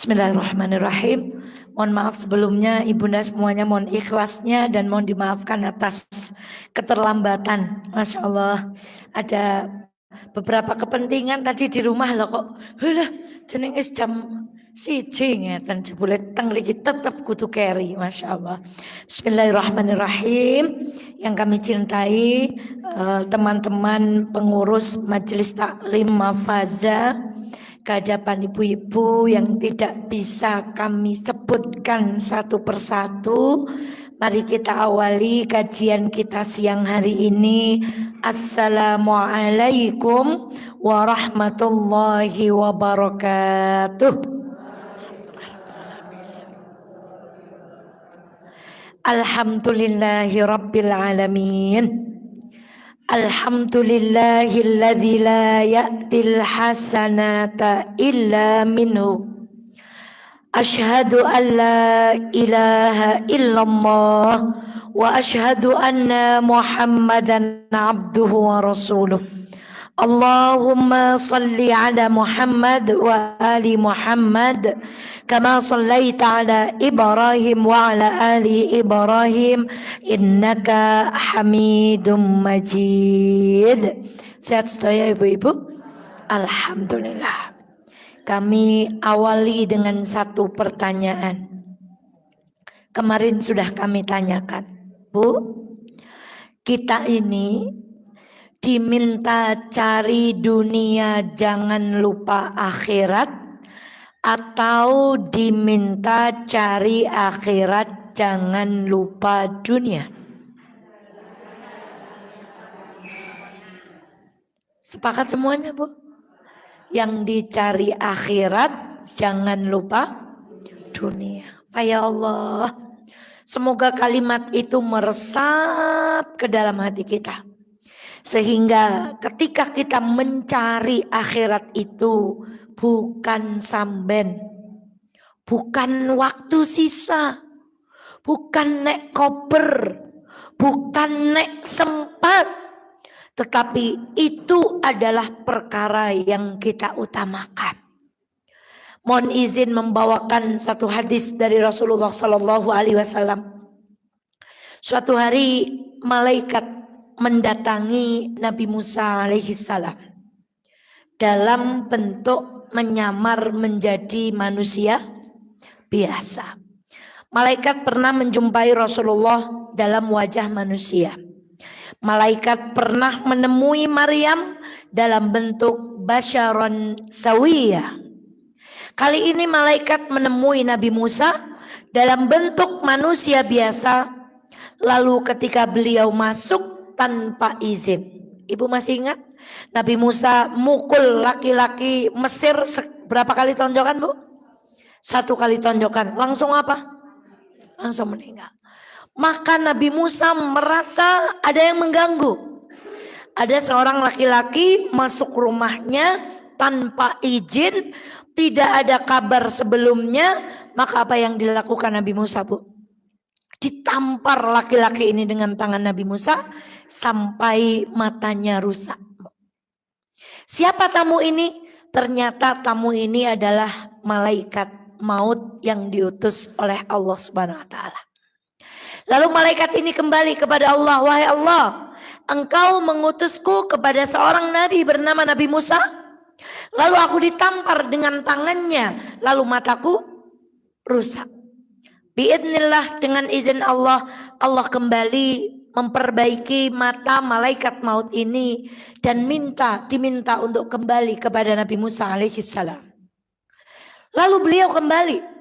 Bismillahirrahmanirrahim. Mohon maaf sebelumnya ibunda semuanya, mohon ikhlasnya dan mohon dimaafkan atas keterlambatan. Masya Allah, ada beberapa kepentingan tadi di rumah loh kok. Halah, jeneng is jam siji ngeten jebule teng mriki tetep kudu keri. Masya Allah. Bismillahirrahmanirrahim. Yang kami cintai teman-teman pengurus Majelis Taklim Mafaza, kehadapan ibu-ibu yang tidak bisa kami sebutkan satu persatu, mari kita awali kajian kita siang hari ini. Assalamualaikum warahmatullahi wabarakatuh. Alhamdulillahi rabbil alamin. Alhamdulillahilladzi la ya'til hasanata illa minhu. Ashhadu an la ilaha illallah wa ashhadu anna Muhammadan abduhu wa rasuluh. Allahumma salli ala Muhammad wa ali Muhammad kama sallaita ala Ibrahim wa ala ali Ibrahim innaka Hamidum Majid. Sehat sedaya ibu-ibu? Alhamdulillah. Kami awali dengan satu pertanyaan. Kemarin sudah kami tanyakan, Bu, kita ini diminta cari dunia jangan lupa akhirat, atau diminta cari akhirat jangan lupa dunia? Sepakat semuanya, Bu? Yang dicari akhirat jangan lupa dunia. Ya Allah, semoga kalimat itu meresap ke dalam hati kita, sehingga ketika kita mencari akhirat itu bukan samben, bukan waktu sisa, bukan nek koper, bukan nek sempat, tetapi itu adalah perkara yang kita utamakan. Mohon izin membawakan satu hadis dari Rasulullah Sallallahu Alaihi Wasallam. Suatu hari malaikat mendatangi Nabi Musa alaihi salam dalam bentuk menyamar menjadi manusia biasa. Malaikat pernah menjumpai Rasulullah dalam wajah manusia. Malaikat pernah menemui Maryam dalam bentuk basyaron sawiyah. Kali ini malaikat menemui Nabi Musa dalam bentuk manusia biasa. Lalu ketika beliau masuk tanpa izin, ibu masih ingat Nabi Musa mukul laki-laki Mesir berapa kali tonjokan, Bu? 1 kali tonjokan. Langsung apa? Langsung meninggal. Maka Nabi Musa merasa ada yang mengganggu. Ada seorang laki-laki masuk rumahnya tanpa izin, tidak ada kabar sebelumnya. Maka apa yang dilakukan Nabi Musa, Bu? Ditampar laki-laki ini dengan tangan Nabi Musa sampai matanya rusak. Siapa tamu ini? Ternyata tamu ini adalah malaikat maut yang diutus oleh Allah Subhanahu wa taala. Lalu malaikat ini kembali kepada Allah, wahai Allah, Engkau mengutusku kepada seorang nabi bernama Nabi Musa. Lalu aku ditampar dengan tangannya, lalu mataku rusak. Biidznillah, dengan izin Allah, Allah kembali memperbaiki mata malaikat maut ini dan diminta untuk kembali kepada Nabi Musa alaihi salam. Lalu beliau kembali.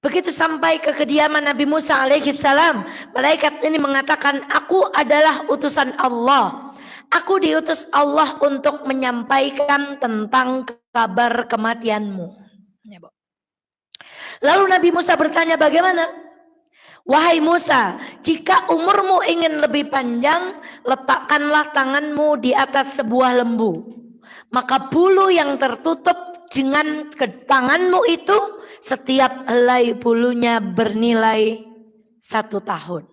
Begitu sampai ke kediaman Nabi Musa alaihi salam, malaikat ini mengatakan, aku adalah utusan Allah. Aku diutus Allah untuk menyampaikan tentang kabar kematianmu. Lalu Nabi Musa bertanya, bagaimana? Wahai Musa, jika umurmu ingin lebih panjang, letakkanlah tanganmu di atas sebuah lembu. Maka bulu yang tertutup dengan tanganmu itu, setiap helai bulunya bernilai 1 tahun.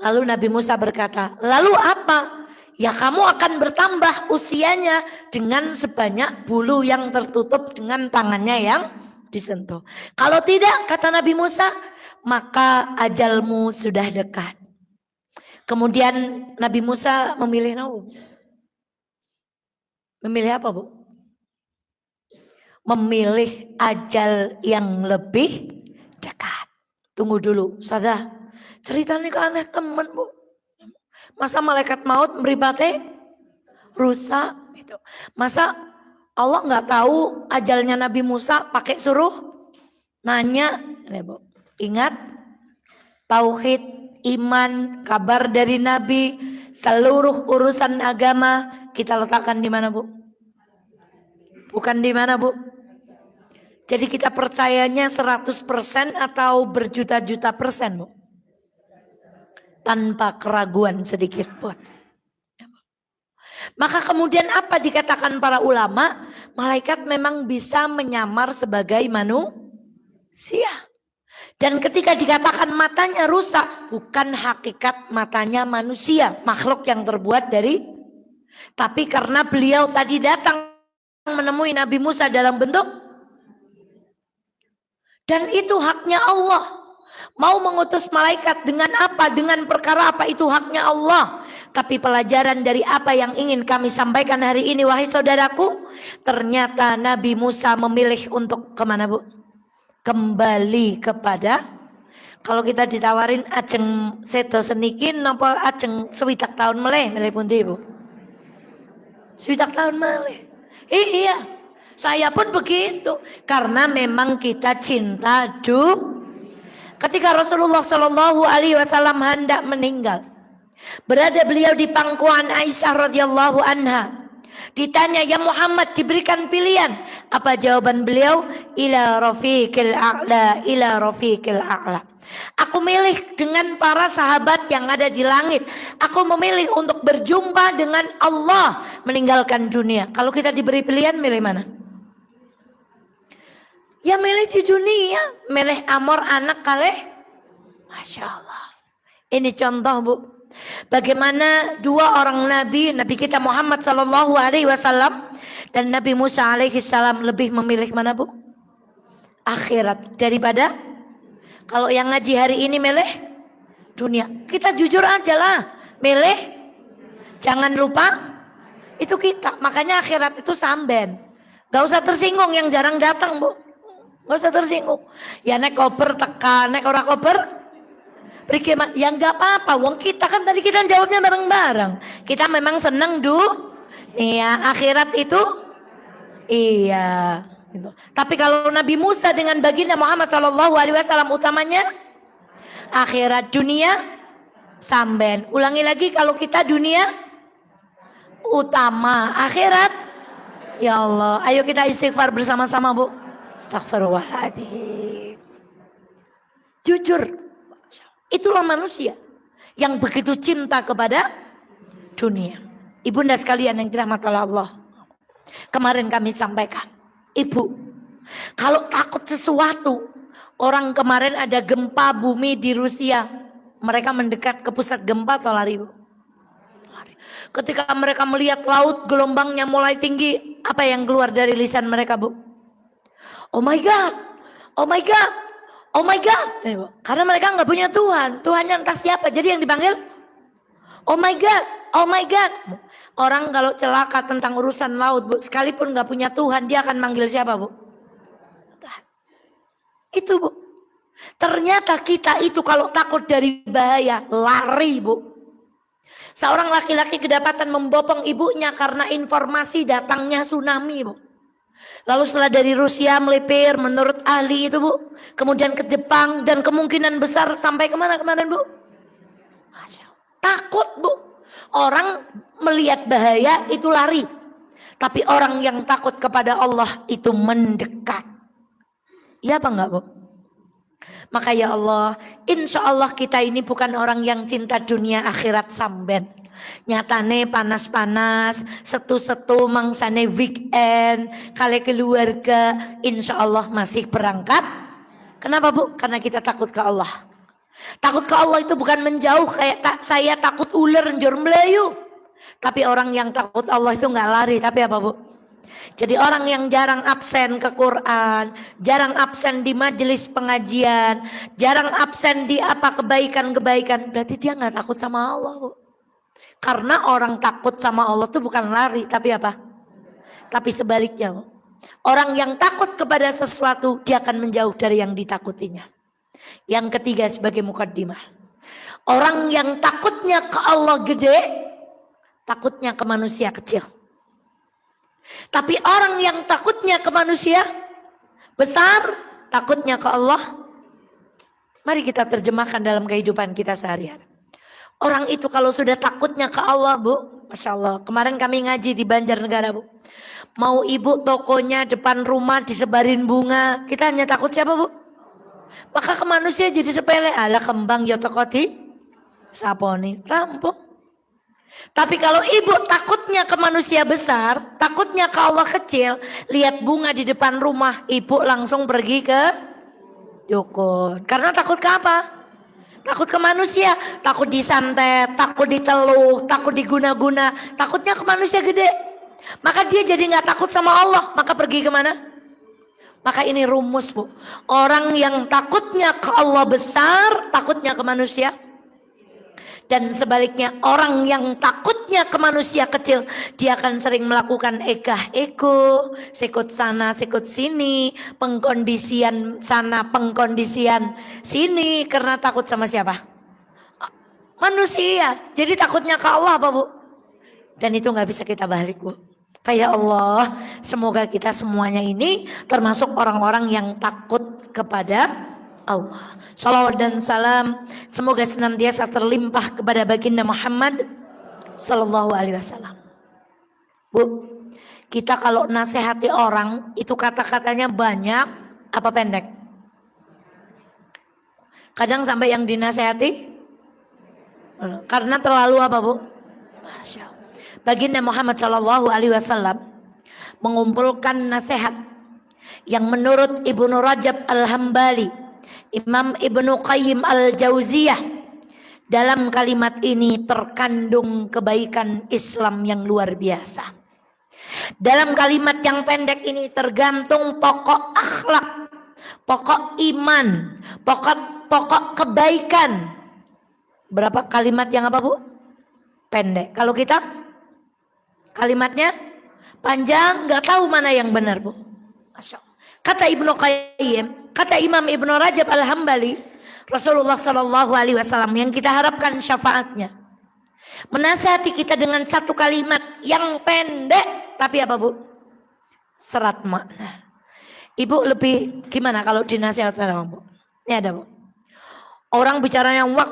Lalu Nabi Musa berkata, lalu apa? Ya kamu akan bertambah usianya dengan sebanyak bulu yang tertutup dengan tangannya yang disentuh. Kalau tidak, kata Nabi Musa, maka ajalmu sudah dekat. Kemudian Nabi Musa memilih memilih apa, Bu? Memilih ajal yang lebih dekat. Tunggu dulu, Sada. Ceritanya kan aneh temen, Bu. Masa malaikat maut meribate rusak gitu. Masa Allah nggak tahu ajalnya Nabi Musa pakai suruh nanya, Bu. Ingat tauhid, iman, kabar dari Nabi, seluruh urusan agama kita letakkan di mana, Bu? Bukan di mana, Bu? Jadi kita percayanya 100% atau berjuta-juta persen, Bu? Tanpa keraguan sedikit pun. Maka kemudian apa dikatakan para ulama? Malaikat memang bisa menyamar sebagai manusia. Dan ketika dikatakan matanya rusak, bukan hakikat matanya manusia, makhluk yang terbuat dari, tapi karena beliau tadi datang menemui Nabi Musa dalam bentuk, dan itu haknya Allah. Mau mengutus malaikat dengan apa, dengan perkara apa, itu haknya Allah. Tapi pelajaran dari apa yang ingin kami sampaikan hari ini, wahai saudaraku, ternyata Nabi Musa memilih untuk kemana, Bu? Kembali kepada, kalau kita ditawarin ajeng sedo senikin napa ajeng swidak tahun meleh pundi, Bu? Swidak tahun meleh. Iya, saya pun begitu, karena memang kita cinta Ketika Rasulullah Shallallahu Alaihi Wasallam hendak meninggal, berada beliau di pangkuan Aisyah radhiyallahu anha. Ditanya, ya Muhammad, diberikan pilihan. Apa jawaban beliau? Ila rafiqil a'la, ila rafiqil a'la. Aku milih dengan para sahabat yang ada di langit. Aku memilih untuk berjumpa dengan Allah, meninggalkan dunia. Kalau kita diberi pilihan, milih mana? Ya milih di dunia, milih amor anak kaleh. Masya Allah. Ini contoh, Bu. Bagaimana dua orang Nabi kita Muhammad Sallallahu Alaihi Wasallam dan Nabi Musa Alaihi Salam lebih memilih mana, Bu? Akhirat daripada, kalau yang ngaji hari ini milih dunia. Kita jujur aja lah, milih. Jangan lupa itu kita. Makanya akhirat itu samben. Gak usah tersinggung yang jarang datang, Bu. Gak usah tersinggung. Ya nek koper tekan, nek ora koper berikiman. Ya gak apa-apa. Wong kita kan tadi kita jawabnya bareng-bareng. Kita memang seneng iya, akhirat itu iya. Gitu. Tapi kalau Nabi Musa dengan baginda Muhammad Sallallahu Alaihi Wasallam utamanya akhirat, dunia samben. Ulangi lagi, kalau kita dunia utama, akhirat. Ya Allah, ayo kita istighfar bersama-sama, Bu. Astagfirullahaladzim. Jujur, itulah manusia yang begitu cinta kepada dunia. Ibunda sekalian yang dirahmati Allah, kemarin kami sampaikan, Ibu, kalau takut sesuatu, orang kemarin ada gempa bumi di Rusia, mereka mendekat ke pusat gempa atau lari, Bu? Lari. Ketika mereka melihat laut gelombangnya mulai tinggi, apa yang keluar dari lisan mereka, Bu? Oh my God, oh my God, oh my God. Karena mereka nggak punya Tuhan. Tuhannya entah siapa. Jadi yang dipanggil, oh my God, oh my God. Orang kalau celaka tentang urusan laut, Bu, sekalipun nggak punya Tuhan, dia akan manggil siapa, Bu? Tuhan. Itu, Bu. Ternyata kita itu kalau takut dari bahaya, lari, Bu. Seorang laki-laki kedapatan membopong ibunya karena informasi datangnya tsunami, Bu. Lalu setelah dari Rusia melipir menurut ahli itu, Bu, kemudian ke Jepang dan kemungkinan besar sampai kemana kemarin, Bu? Masya Allah. Takut, Bu. Orang melihat bahaya itu lari. Tapi orang yang takut kepada Allah itu mendekat. Iya apa enggak, Bu? Maka ya Allah, insya Allah kita ini bukan orang yang cinta dunia akhirat samben. Nyatane panas-panas, setu-setu mangsane weekend, kali keluarga, insya Allah masih berangkat. Kenapa, Bu? Karena kita takut ke Allah. Takut ke Allah itu bukan menjauh kayak saya takut ular njur melayu. Tapi orang yang takut Allah itu nggak lari, tapi apa, Bu? Jadi orang yang jarang absen ke Quran, jarang absen di majelis pengajian, jarang absen di apa kebaikan-kebaikan, berarti dia nggak takut sama Allah, Bu. Karena orang takut sama Allah itu bukan lari, tapi apa? Tapi sebaliknya, Bu. Orang yang takut kepada sesuatu, dia akan menjauh dari yang ditakutinya. Yang ketiga sebagai mukaddimah, orang yang takutnya ke Allah gede, takutnya ke manusia kecil. Tapi orang yang takutnya ke manusia besar, takutnya ke Allah. Mari kita terjemahkan dalam kehidupan kita sehari-hari. Orang itu kalau sudah takutnya ke Allah, Bu, Masya Allah. Kemarin kami ngaji di Banjarnegara, Bu. Mau ibu tokonya depan rumah disebarin bunga, kita hanya takut siapa, Bu? Maka ke manusia jadi sepele. Ala kembang ya tokoti saponi rampung. Tapi kalau ibu takutnya ke manusia besar, takutnya ke Allah kecil, lihat bunga di depan rumah, ibu langsung pergi ke dukun. Karena takut ke apa? Takut ke manusia, takut disantet, takut diteluh, takut diguna-guna, takutnya ke manusia gede. Maka dia jadi nggak takut sama Allah, maka pergi kemana? Maka ini rumus, Bu. Orang yang takutnya ke Allah besar, takutnya ke manusia. Dan sebaliknya orang yang takutnya ke manusia kecil, dia akan sering melakukan ego, sikut sana, sikut sini, pengkondisian sana, pengkondisian sini, karena takut sama siapa? Manusia. Jadi takutnya ke Allah apa, Bu? Dan itu gak bisa kita balik, Bu. Ya Allah, semoga kita semuanya ini termasuk orang-orang yang takut kepada Allah. Salawat dan salam semoga senantiasa terlimpah kepada baginda Muhammad sallallahu alaihi wasallam. Bu, kita kalau nasihati orang itu kata-katanya banyak apa pendek? Kadang sampai yang dinasihati karena terlalu apa, Bu? Masya Allah. Baginda Muhammad sallallahu alaihi wasallam mengumpulkan nasihat yang menurut Ibnu Rajab Al-Hambali, Imam Ibnu Qayyim Al-Jauziyah, dalam kalimat ini terkandung kebaikan Islam yang luar biasa. Dalam kalimat yang pendek ini tergantung pokok akhlak, pokok iman, pokok kebaikan. Berapa kalimat yang apa, Bu? Pendek. Kalau kita kalimatnya panjang, nggak tahu mana yang benar, Bu. Masya Allah. Kata Ibnu Qayyim, kata Imam Ibnu Rajab Al-Hambali, Rasulullah Sallallahu Alaihi Wasallam yang kita harapkan syafaatnya menasihati kita dengan satu kalimat yang pendek, tapi apa, Bu? Serat makna. Ibu lebih gimana kalau dinasihatkan, Bu? Ini ada, Bu. Orang bicaranya wak.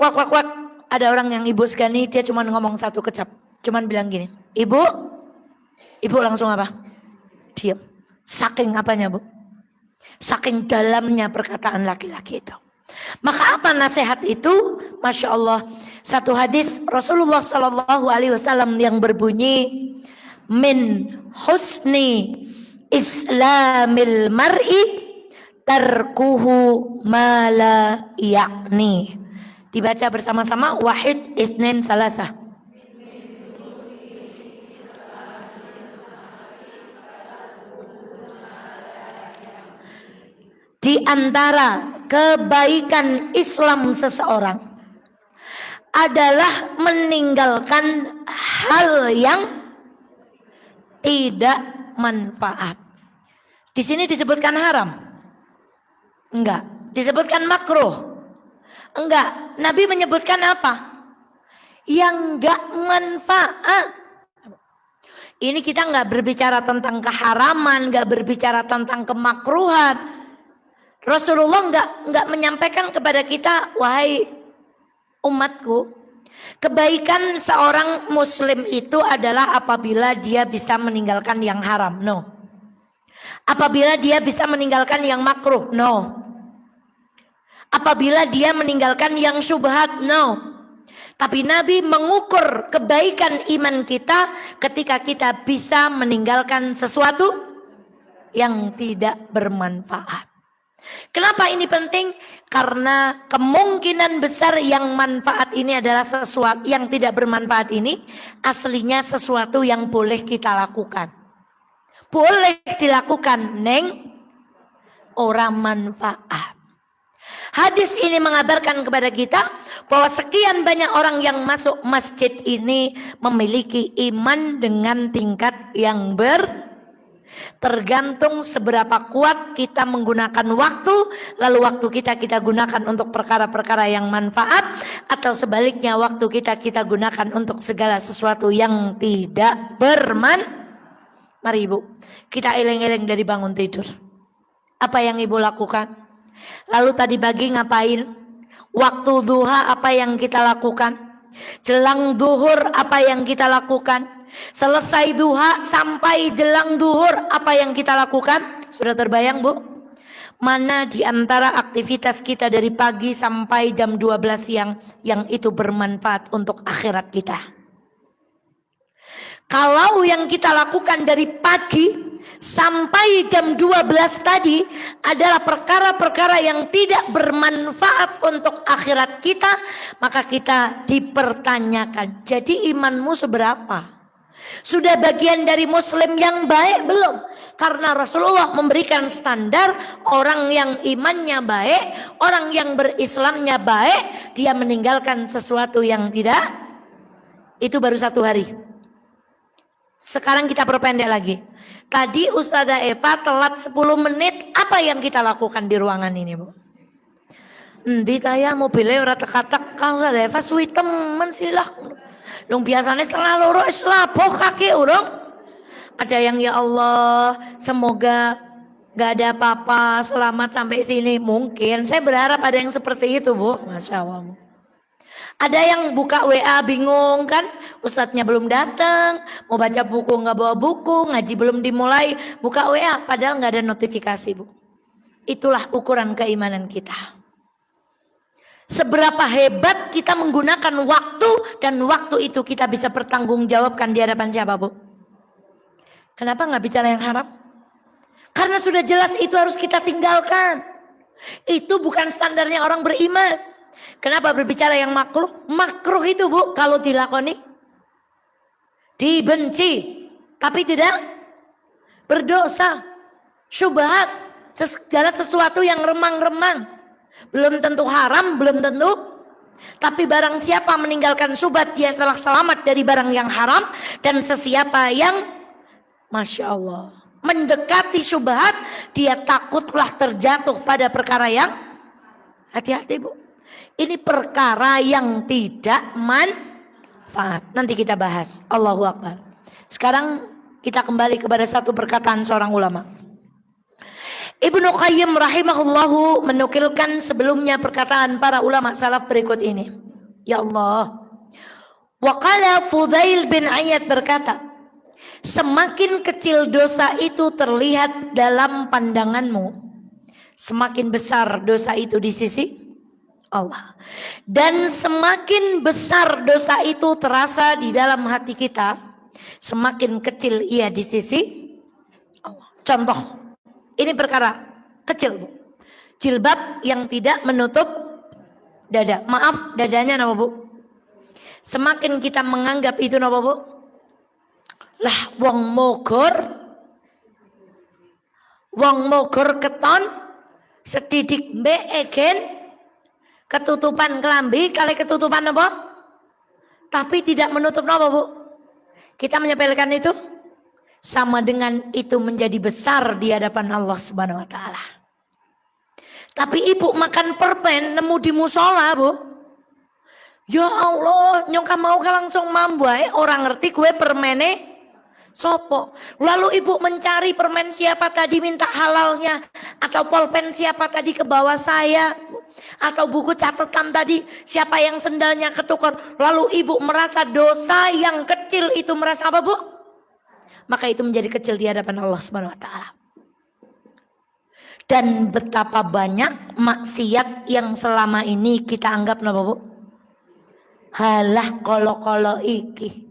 Ada orang yang ibu segani, dia cuma ngomong satu kecap, cuman bilang gini, ibu langsung apa? Diam. Saking apanya, Bu? Saking dalamnya perkataan laki-laki itu. Maka apa nasihat itu? Masya Allah. Satu hadis Rasulullah Sallallahu Alaihi Wasallam yang berbunyi, min husni islamil mar'i tarkuhu ma la ya'ni. Dibaca bersama-sama, wahid isnin salasah. Di antara kebaikan Islam seseorang adalah meninggalkan hal yang tidak manfaat. Di sini disebutkan haram? Enggak. Disebutkan makruh? Enggak. Nabi menyebutkan apa? Yang enggak manfaat. Ini kita enggak berbicara tentang keharaman, enggak berbicara tentang kemakruhan. Rasulullah enggak menyampaikan kepada kita, wahai umatku, kebaikan seorang muslim itu adalah apabila dia bisa meninggalkan yang haram. No. Apabila dia bisa meninggalkan yang makruh. No. Apabila dia meninggalkan yang syubhat. No. Tapi Nabi mengukur kebaikan iman kita ketika kita bisa meninggalkan sesuatu yang tidak bermanfaat. Kenapa ini penting? Karena kemungkinan besar yang manfaat ini adalah sesuatu yang tidak bermanfaat ini aslinya sesuatu yang boleh kita lakukan. boleh dilakukan neng ora manfaat. Hadis ini mengabarkan kepada kita bahwa sekian banyak orang yang masuk masjid ini memiliki iman dengan tingkat yang tergantung seberapa kuat kita menggunakan waktu, lalu waktu kita gunakan untuk perkara-perkara yang manfaat, atau sebaliknya waktu kita gunakan untuk segala sesuatu yang tidak Mari ibu, kita eleng-eleng dari bangun tidur. Apa yang ibu lakukan? Lalu tadi pagi ngapain? Waktu duha apa yang kita lakukan? Jelang duhur apa yang kita lakukan? Selesai duha sampai jelang duhur apa yang kita lakukan? Sudah terbayang bu? Mana di antara aktivitas kita dari pagi sampai jam 12 siang yang itu bermanfaat untuk akhirat kita? Kalau yang kita lakukan dari pagi sampai jam 12 tadi adalah perkara-perkara yang tidak bermanfaat untuk akhirat kita, maka kita dipertanyakan, jadi imanmu seberapa? Sudah bagian dari muslim yang baik belum? Karena Rasulullah memberikan standar orang yang imannya baik, orang yang berislamnya baik, dia meninggalkan sesuatu yang tidak, itu baru 1 hari. Sekarang kita perpendek lagi. Tadi Ustazah Eva telat 10 menit. Apa yang kita lakukan di ruangan ini bu? Di taya mobilnya ora teka-teka Ustazah Eva suwi temen silah. Long biasanya setengah loro lapoh kaki urung. Ada yang ya Allah semoga gak ada apa-apa, selamat sampai sini. Mungkin saya berharap ada yang seperti itu bu. Masya Allah bu. Ada yang buka WA bingung kan, ustadznya belum datang, mau baca buku nggak bawa buku, ngaji belum dimulai, buka WA padahal nggak ada notifikasi bu. Itulah ukuran keimanan kita. Seberapa hebat kita menggunakan waktu, dan waktu itu kita bisa bertanggungjawabkan di hadapan siapa bu? Kenapa nggak bicara yang haram? Karena sudah jelas itu harus kita tinggalkan. Itu bukan standarnya orang beriman. Kenapa berbicara yang makruh? Makruh itu bu, kalau dilakoni dibenci, tapi tidak berdosa. Syubhat, segala sesuatu yang remang-remang, belum tentu haram, belum tentu. Tapi barang siapa meninggalkan syubhat, dia telah selamat dari barang yang haram. Dan sesiapa yang Masya Allah mendekati syubhat, dia takutlah terjatuh pada perkara yang, hati-hati bu, ini perkara yang tidak manfaat. Nanti kita bahas. Allahu Akbar. Sekarang kita kembali kepada satu perkataan seorang ulama. Ibnu Qayyim rahimahullahu menukilkan sebelumnya perkataan para ulama salaf berikut ini. Ya Allah. Waqala Fudail bin Iyad berkata, semakin kecil dosa itu terlihat dalam pandanganmu, semakin besar dosa itu di sisi Allah. Dan semakin besar dosa itu terasa di dalam hati kita, semakin kecil ia di sisi Allah. Contoh, ini perkara kecil bu, jilbab yang tidak menutup dada. Maaf, dadanya apa bu? Semakin kita menganggap itu apa bu? Lah wong mogor keton sedidik mbek egen ketutupan kelambi kali ketutupan apa? Tapi tidak menutup apa bu? Kita menyepelekan itu, sama dengan itu menjadi besar di hadapan Allah Subhanahu wa taala. Tapi ibu makan permen nemu di musola bu. Ya Allah, nyongka mau langsung mambuai, orang ngerti kue permene sopo. Lalu ibu mencari permen siapa tadi minta halalnya, atau pulpen siapa tadi ke bawah saya, atau buku catatan tadi siapa yang sendalnya ketukar. Lalu ibu merasa dosa yang kecil itu merasa apa bu? Maka itu menjadi kecil di hadapan Allah Subhanahu wa taala. Dan betapa banyak maksiat yang selama ini kita anggap apa bu? Halah kolo-kolo iki.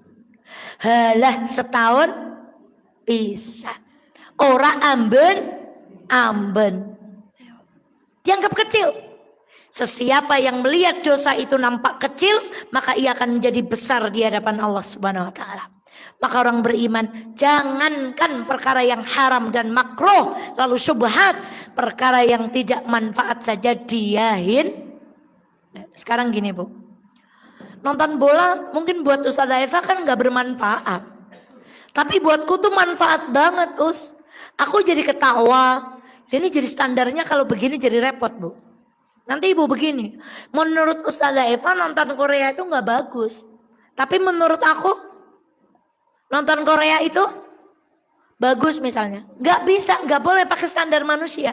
Halah setahun pisan. Ora amben. Dianggap kecil. Sesiapa yang melihat dosa itu nampak kecil, maka ia akan menjadi besar di hadapan Allah Subhanahu wa taala. Maka orang beriman jangankan perkara yang haram dan makruh lalu syubhat, perkara yang tidak manfaat saja dia Sekarang gini Bu, nonton bola mungkin buat Ustazah Eva kan gak bermanfaat, tapi buatku tuh manfaat banget Us. Aku jadi ketawa. Ini jadi standarnya kalau begini jadi repot Bu. Nanti ibu begini, menurut Ustazah Eva nonton Korea itu gak bagus, tapi menurut aku nonton Korea itu bagus misalnya. Gak bisa, gak boleh pakai standar manusia.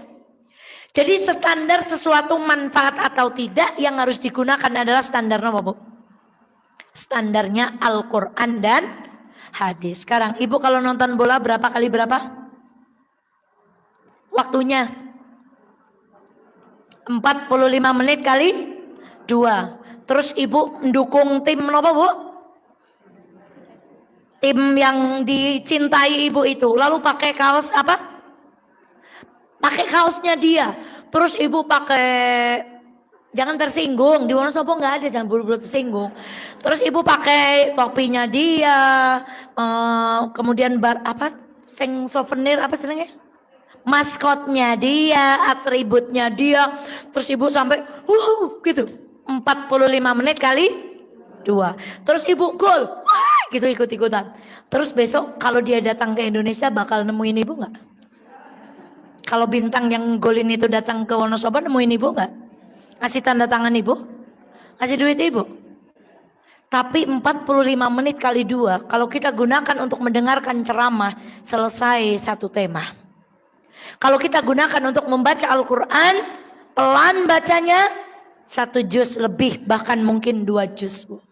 Jadi standar sesuatu manfaat atau tidak yang harus digunakan adalah standarnya apa Bu? Standarnya Al-Quran dan hadis. Sekarang ibu kalau nonton bola berapa kali berapa? Waktunya 45 menit kali 2. Terus ibu mendukung tim apa Bu? Tim yang dicintai ibu itu. Lalu pakai kaos apa? Pakai kaosnya dia. Terus ibu pakai, jangan tersinggung, di Wonosobo nggak ada, jangan buru-buru tersinggung. Terus ibu pakai topinya dia, kemudian souvenir apa sebenarnya? Maskotnya dia, atributnya dia. Terus ibu sampai gitu. 45 menit kali 2. Terus ibu gol, gitu ikut-ikutan. Terus besok kalau dia datang ke Indonesia bakal nemuin ibu nggak? Kalau bintang yang golin itu datang ke Wonosobo nemuin ibu nggak? Ngasih tanda tangan ibu? Ngasih duit ibu? Tapi 45 menit kali 2 kalau kita gunakan untuk mendengarkan ceramah selesai satu tema. Kalau kita gunakan untuk membaca Al-Quran pelan bacanya 1 juz lebih, bahkan mungkin 2 juz Bu.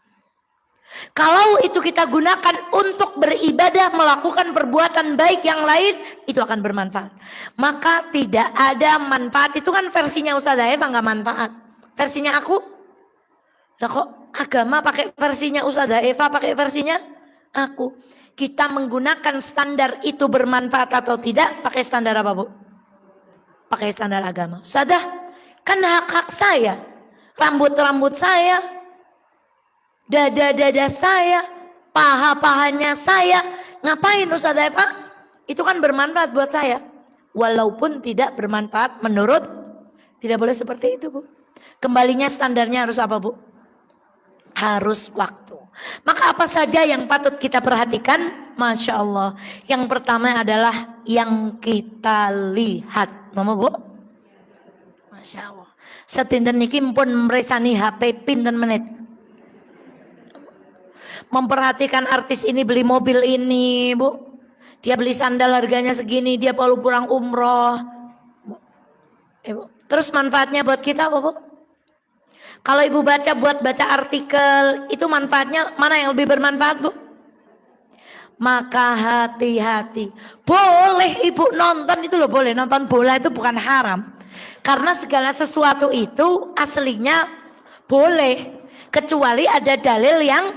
Kalau itu kita gunakan untuk beribadah, melakukan perbuatan baik yang lain, itu akan bermanfaat. Maka tidak ada manfaat. Itu kan versinya Ustazah Eva nggak manfaat. Versinya aku, lah kok agama pakai versinya Ustazah Eva, pakai versinya aku. Kita menggunakan standar itu bermanfaat atau tidak, pakai standar apa Bu? Pakai standar agama. Ustazah, kan hak-hak saya, rambut-rambut saya, dada-dada saya, paha-pahanya saya. Ngapain Ustazah Eva? Itu kan bermanfaat buat saya. Walaupun tidak bermanfaat menurut, tidak boleh seperti itu Bu. Kembalinya standarnya harus apa Bu? Harus waktu. Maka apa saja yang patut kita perhatikan? Masya Allah. Yang pertama adalah yang kita lihat. Mama Bu? Masya Allah. Setinten niki pun meresani HP pinten menit. Memperhatikan artis ini beli mobil ini Bu, dia beli sandal harganya segini, dia perlu pulang umroh. Terus manfaatnya buat kita apa Bu? Kalau ibu buat baca artikel, itu manfaatnya mana yang lebih bermanfaat Bu? Maka hati-hati. Boleh ibu nonton itu loh, boleh nonton bola itu bukan haram. Karena segala sesuatu itu aslinya boleh, kecuali ada dalil yang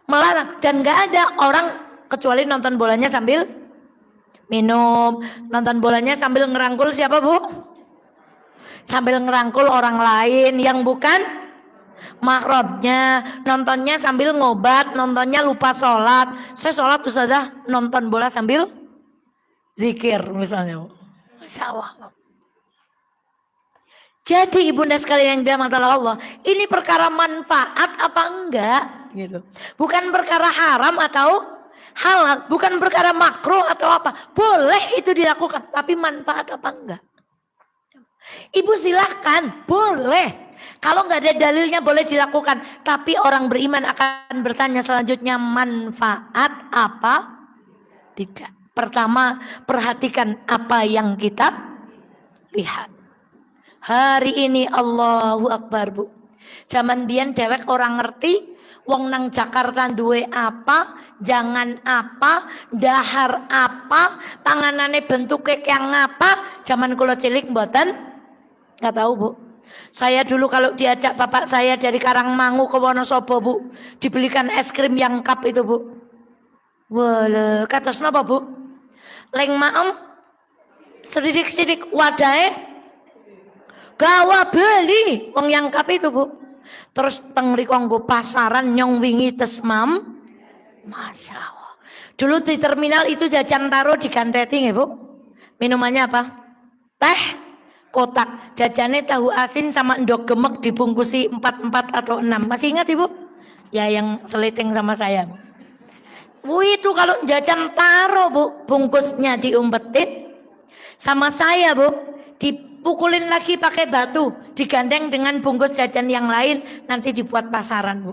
melarang. Dan gak ada orang kecuali nonton bolanya sambil minum, nonton bolanya sambil ngerangkul siapa Bu? Sambil ngerangkul orang lain yang bukan mahramnya, nontonnya sambil ngobat, nontonnya lupa sholat. Saya sholat Ustazah nonton bola sambil zikir misalnya. Masya Allah. Jadi ibunda sekalian yang dirahmati Allah, ini perkara manfaat apa enggak gitu. Bukan perkara haram atau halal, bukan perkara makruh atau apa. Boleh itu dilakukan, tapi manfaat apa enggak? Ibu silahkan, boleh. Kalau enggak ada dalilnya boleh dilakukan, tapi orang beriman akan bertanya selanjutnya, manfaat apa? Tidak. Pertama, perhatikan apa yang kita lihat. Hari ini Allahu Akbar Bu. Zaman biyen dewek orang ngerti, wong nang Jakarta duwe apa, jangan apa, dahar apa, panganane bentuke yang apa. Zaman kula cilik mboten enggak tahu Bu. Saya dulu kalau diajak bapak saya dari Karangmangu ke Wonosobo Bu, dibelikan es krim yang cup itu Bu. Wala, kados napa Bu? Leng maem sedidik-sedidik wadahe gawa beli wong yang kap itu Bu. Terus teng mriko nggo pasaran nyong wingi tes mam Masya Allah. Dulu di terminal itu jajan taro di ganreting ya Bu. Minumannya apa? Teh kotak. Jajannya tahu asin sama endok gemek dibungkusi 4 atau 6. Masih ingat Ibu? Ya yang seliting sama saya. Bu itu kalau jajan taro Bu, bungkusnya diumpetin. Sama saya Bu, dipukulin lagi pakai batu, digandeng dengan bungkus jajan yang lain, nanti dibuat pasaran Bu.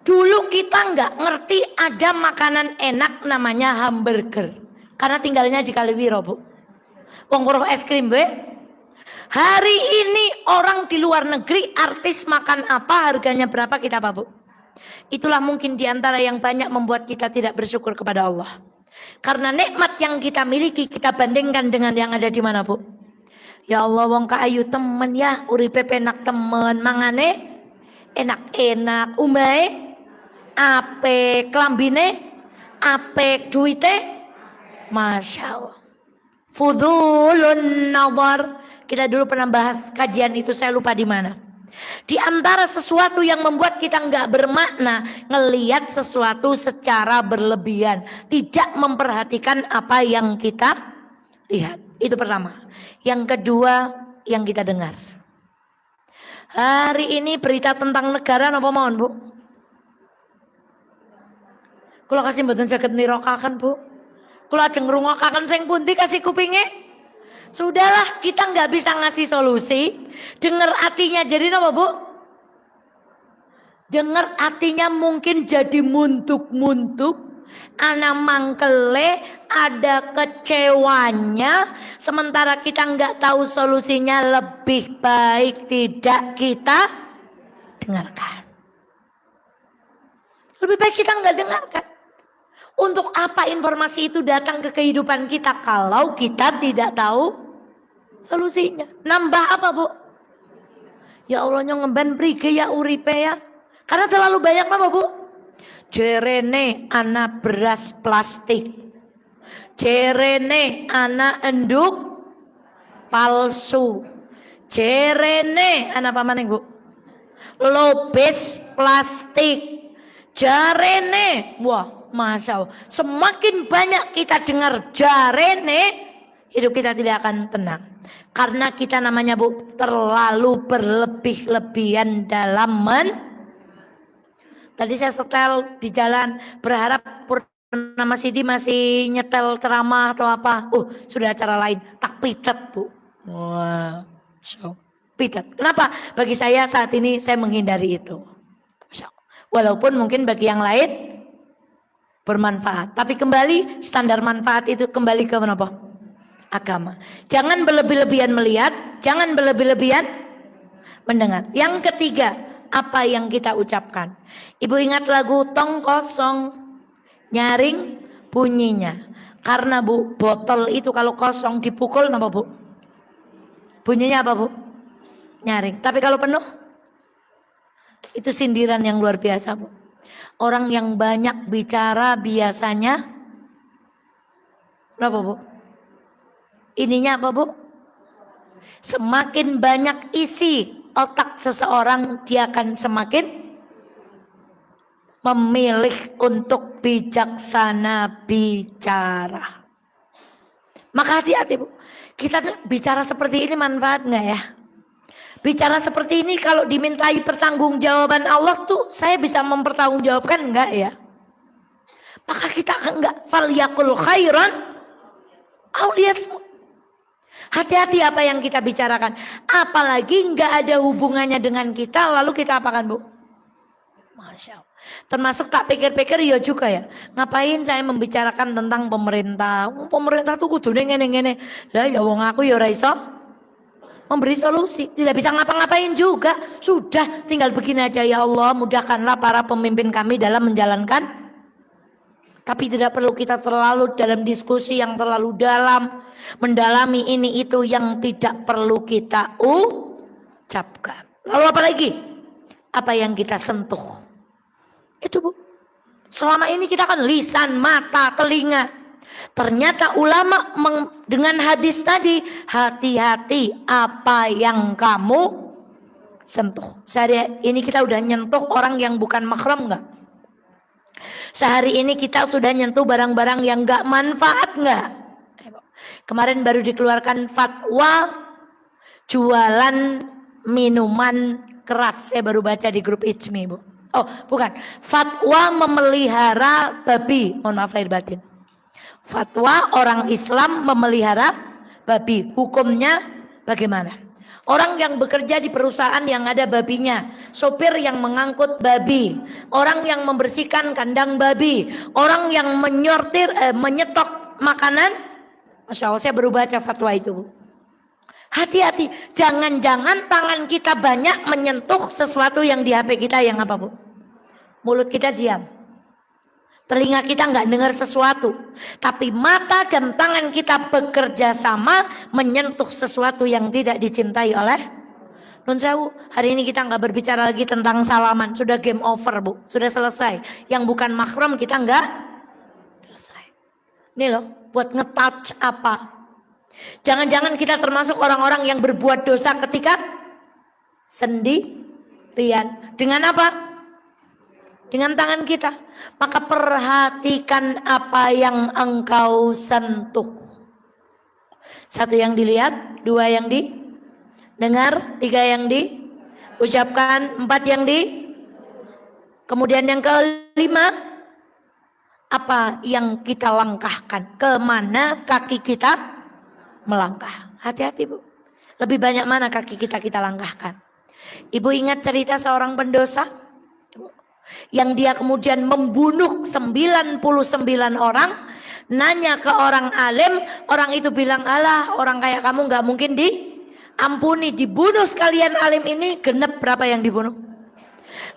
Dulu kita nggak ngerti ada makanan enak namanya hamburger, karena tinggalnya di Kaliwiro Bu. Wong weruh es krim be. Hari ini orang di luar negeri artis makan apa, harganya berapa, kita apa Bu? Itulah mungkin diantara yang banyak membuat kita tidak bersyukur kepada Allah. Karena nikmat yang kita miliki kita bandingkan dengan yang ada di mana Bu? Ya Allah wong ayu temen ya, uripe penak temen, mangane enak-enak, umahe apik, klambine apik, duite Masya Allah. Fudulun nazar. Kita dulu pernah bahas kajian itu, saya lupa di mana. Di antara sesuatu yang membuat kita nggak bermakna, ngelihat sesuatu secara berlebihan, tidak memperhatikan apa yang kita lihat. Itu pertama. Yang kedua, yang kita dengar. Hari ini berita tentang negara apa mohon Bu? Kula kasih mboten saged nirokaken Bu. Kula ajeng ngrungokaken sing pundi kasih kupinge. Sudahlah, kita nggak bisa ngasih solusi. Dengar artinya jadi apa Bu? Dengar artinya mungkin jadi muntuk-muntuk. Ana mangkele, ada kecewanya. Sementara kita nggak tahu solusinya, lebih baik tidak kita dengarkan. Lebih baik kita nggak dengarkan. Untuk apa informasi itu datang ke kehidupan kita kalau kita tidak tahu solusinya? Nambah apa Bu? Ya Allah ngemban brige ya uripe ya. Karena terlalu banyak apa Bu? Jerene anak beras plastik. Jerene anak enduk palsu. Jerene anak apa maning Bu? Lobes plastik. Jarene, wah Masya Allah, semakin banyak kita dengar jarene, hidup kita tidak akan tenang. Karena kita namanya Bu, terlalu berlebih-lebihan dalam Tadi saya setel di jalan, berharap Purnama Sidi masih nyetel ceramah atau apa. Sudah acara lain, tak pitet Bu. Wah, pitet. Kenapa? Bagi saya saat ini saya menghindari itu. Walaupun mungkin bagi yang lain bermanfaat. Tapi kembali standar manfaat itu kembali ke apa? Agama. Jangan berlebih-lebihan melihat, jangan berlebih-lebihan mendengar. Yang ketiga, apa yang kita ucapkan. Ibu ingat lagu Tong Kosong, nyaring bunyinya. Karena Bu, botol itu kalau kosong dipukul apa Bu? Bunyinya apa Bu? Nyaring. Tapi kalau penuh, itu sindiran yang luar biasa Bu. Orang yang banyak bicara biasanya apa Bu? Ininya apa Bu? Semakin banyak isi otak seseorang, dia akan semakin memilih untuk bijaksana bicara. Maka hati-hati Bu. Kita bicara seperti ini manfaat nggak ya? Bicara seperti ini kalau dimintai pertanggungjawaban Allah tuh saya bisa mempertanggungjawabkan enggak ya? Maka kita enggak falyakul khairan aw liyasmut. Hati-hati apa yang kita bicarakan. Apalagi enggak ada hubungannya dengan kita lalu kita apakan Bu? Masya Allah. Termasuk tak pikir-pikir ya juga ya. Ngapain saya membicarakan tentang pemerintah? Pemerintah tuh kudune ngene-ngene. Lah ya wong aku ya ora iso memberi solusi, tidak bisa ngapa-ngapain juga. Sudah tinggal begini aja, ya Allah mudahkanlah para pemimpin kami dalam menjalankan. Tapi tidak perlu kita terlalu dalam diskusi yang terlalu dalam, mendalami ini itu yang tidak perlu kita ucapkan. Lalu apa lagi? Apa yang kita sentuh? Itu Bu. Selama ini kita kan lisan, mata, telinga. Ternyata ulama dengan hadis tadi, hati-hati apa yang kamu sentuh. Sehari ini kita udah nyentuh orang yang bukan mahram enggak? Sehari ini kita sudah nyentuh barang-barang yang gak manfaat nggak? Kemarin baru dikeluarkan fatwa jualan minuman keras. Saya baru baca di grup Ijmi, Bu. Oh, bukan. Fatwa memelihara babi. Mohon maaf lahir batin. Fatwa orang Islam memelihara babi. Hukumnya bagaimana? Orang yang bekerja di perusahaan yang ada babinya, sopir yang mengangkut babi, orang yang membersihkan kandang babi, orang yang menyetok makanan. Masya Allah, saya baru baca fatwa itu, Bu. Hati-hati, jangan-jangan tangan kita banyak menyentuh sesuatu yang di HP kita yang apa, Bu? Mulut kita diam, telinga kita nggak dengar sesuatu, tapi mata dan tangan kita bekerja sama menyentuh sesuatu yang tidak dicintai oleh Nun Sewu. Hari ini kita nggak berbicara lagi tentang salaman, sudah game over, Bu, sudah selesai. Yang bukan mahram kita nggak selesai. Ini loh, buat nge-touch apa? Jangan-jangan kita termasuk orang-orang yang berbuat dosa ketika sendirian. Dengan apa? Dengan tangan kita. Maka perhatikan apa yang engkau sentuh. Satu yang dilihat, dua yang didengar, tiga yang diucapkan, empat yang kemudian yang kelima, apa yang kita langkahkan, kemana kaki kita melangkah. Hati-hati, Bu. Lebih banyak mana kaki kita langkahkan. Ibu ingat cerita seorang pendosa yang dia kemudian membunuh 99 orang, nanya ke orang alim, orang itu bilang, alah, orang kayak kamu gak mungkin diampuni, dibunuh sekalian alim ini. Genep berapa yang dibunuh?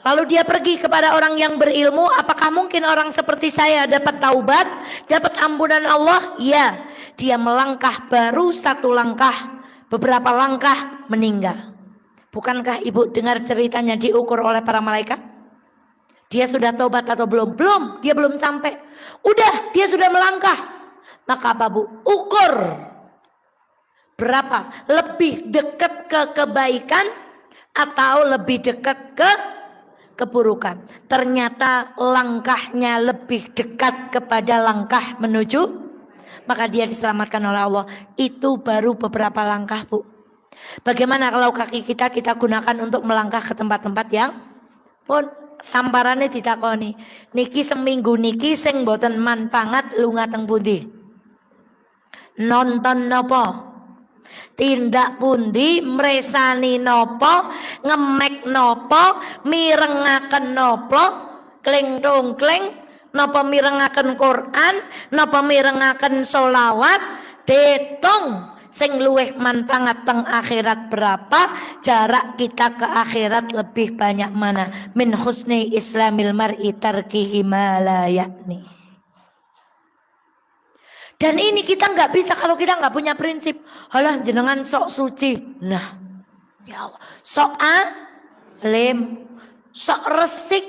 Lalu dia pergi kepada orang yang berilmu, apakah mungkin orang seperti saya dapat taubat, dapat ampunan Allah? Ya. Dia melangkah baru satu langkah, beberapa langkah meninggal. Bukankah ibu dengar ceritanya diukur oleh para malaikat? Dia sudah tobat atau belum? Belum, dia belum sampai. Udah, dia sudah melangkah. Maka apa, Bu? Ukur. Berapa? Lebih dekat ke kebaikan atau lebih dekat ke keburukan? Ternyata langkahnya lebih dekat kepada langkah menuju, maka dia diselamatkan oleh Allah. Itu baru beberapa langkah, Bu. Bagaimana kalau kaki kita gunakan untuk melangkah ke tempat-tempat yang pun samparannya ditakoni, niki seminggu niki sing boten manfaat lunga teng pundi? Nonton nopo? Tindak pundi? Mresani nopo? Ngemek nopo? Mirengaken nopo? Kling dongkling? Nopo mirengaken Quran? Nopo mirengaken solawat? Detong sing luweh manfaat teng akhirat berapa, jarak kita ke akhirat lebih banyak mana. Min husni islamil mar'i tarkihi ma la yakni. Dan ini kita nggak bisa kalau kita nggak punya prinsip. Halah jenengan sok suci. Nah, ya Allah, sok alim, sok resik.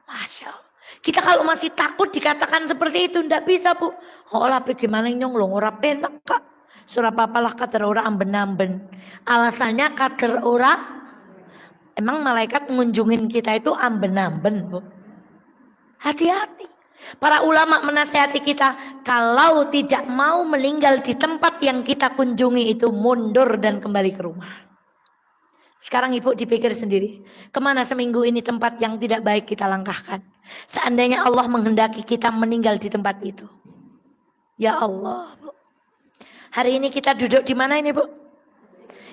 Masya Allah. Kita kalau masih takut dikatakan seperti itu, ndak bisa, Bu. Olah bagaimana nyong lo ora penak, Kak. Surah papalah kader ora amben-amben. Alasannya kader ora, emang malaikat ngunjungin kita itu amben-amben, Bu. Hati-hati. Para ulama menasihati kita, kalau tidak mau meninggal di tempat yang kita kunjungi itu, mundur dan kembali ke rumah. Sekarang ibu dipikir sendiri, kemana seminggu ini tempat yang tidak baik kita langkahkan? Seandainya Allah menghendaki kita meninggal di tempat itu. Ya Allah, Bu. Hari ini kita duduk di mana ini, Bu?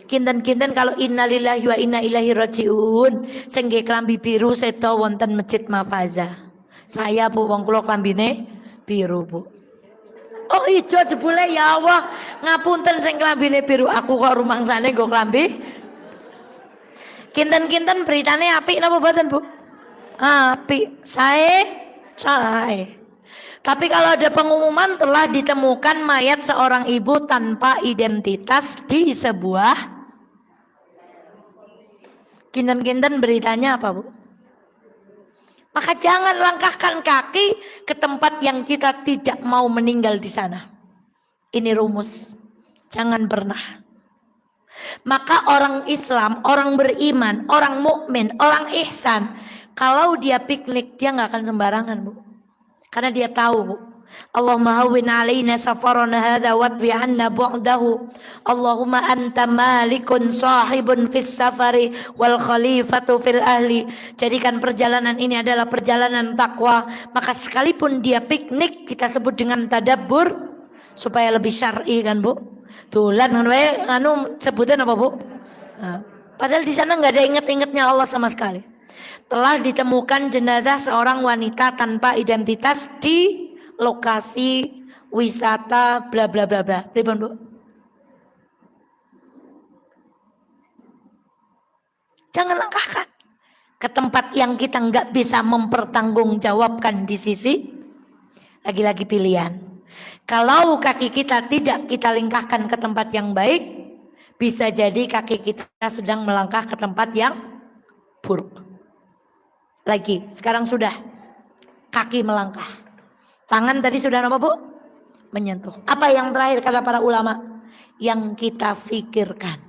Kinten-kinten kalau innalillahi wa inna ilaihi rajiun, sing nggih klambi biru sedo wonten Masjid Mafaza. Saya, Bu, wong kula klambine biru, Bu. Oh ijo jebule, ya Allah. Ngapunten sing klambine biru, aku kok rumangsane nggo klambi. Kinten-kinten beritane apik napa mboten, Bu? Apik, sae. Tapi kalau ada pengumuman telah ditemukan mayat seorang ibu tanpa identitas di sebuah, kinten-kinten beritanya apa, Bu? Maka jangan langkahkan kaki ke tempat yang kita tidak mau meninggal di sana. Ini rumus. Jangan pernah. Maka orang Islam, orang beriman, orang mukmin, orang ihsan Kalau dia piknik, dia nggak akan sembarangan, Bu. Karena dia tahu, Bu. Allahumma hawwin alaina safarana hadha wadwi anna bu'dahu. Allahumma anta malikun sahibun fis safari wal khalifatu fil ahli. Jadikan perjalanan ini adalah perjalanan takwa. Maka sekalipun dia piknik, kita sebut dengan tadabbur supaya lebih syar'i kan, Bu. Tulan sebutan apa, Bu? Nah, padahal di sana nggak ada inget-ingetnya Allah sama sekali. Telah ditemukan jenazah seorang wanita tanpa identitas di lokasi wisata bla bla bla bla. Pripun, Bu? Jangan langkahkan ke tempat yang kita nggak bisa mempertanggungjawabkan di sisi. Lagi-lagi pilihan. Kalau kaki kita tidak kita lingkahkan ke tempat yang baik, bisa jadi kaki kita sedang melangkah ke tempat yang buruk. Lagi, sekarang sudah kaki melangkah. Tangan tadi sudah apa, Bu? Menyentuh. Apa yang terakhir kata para ulama? Yang kita pikirkan.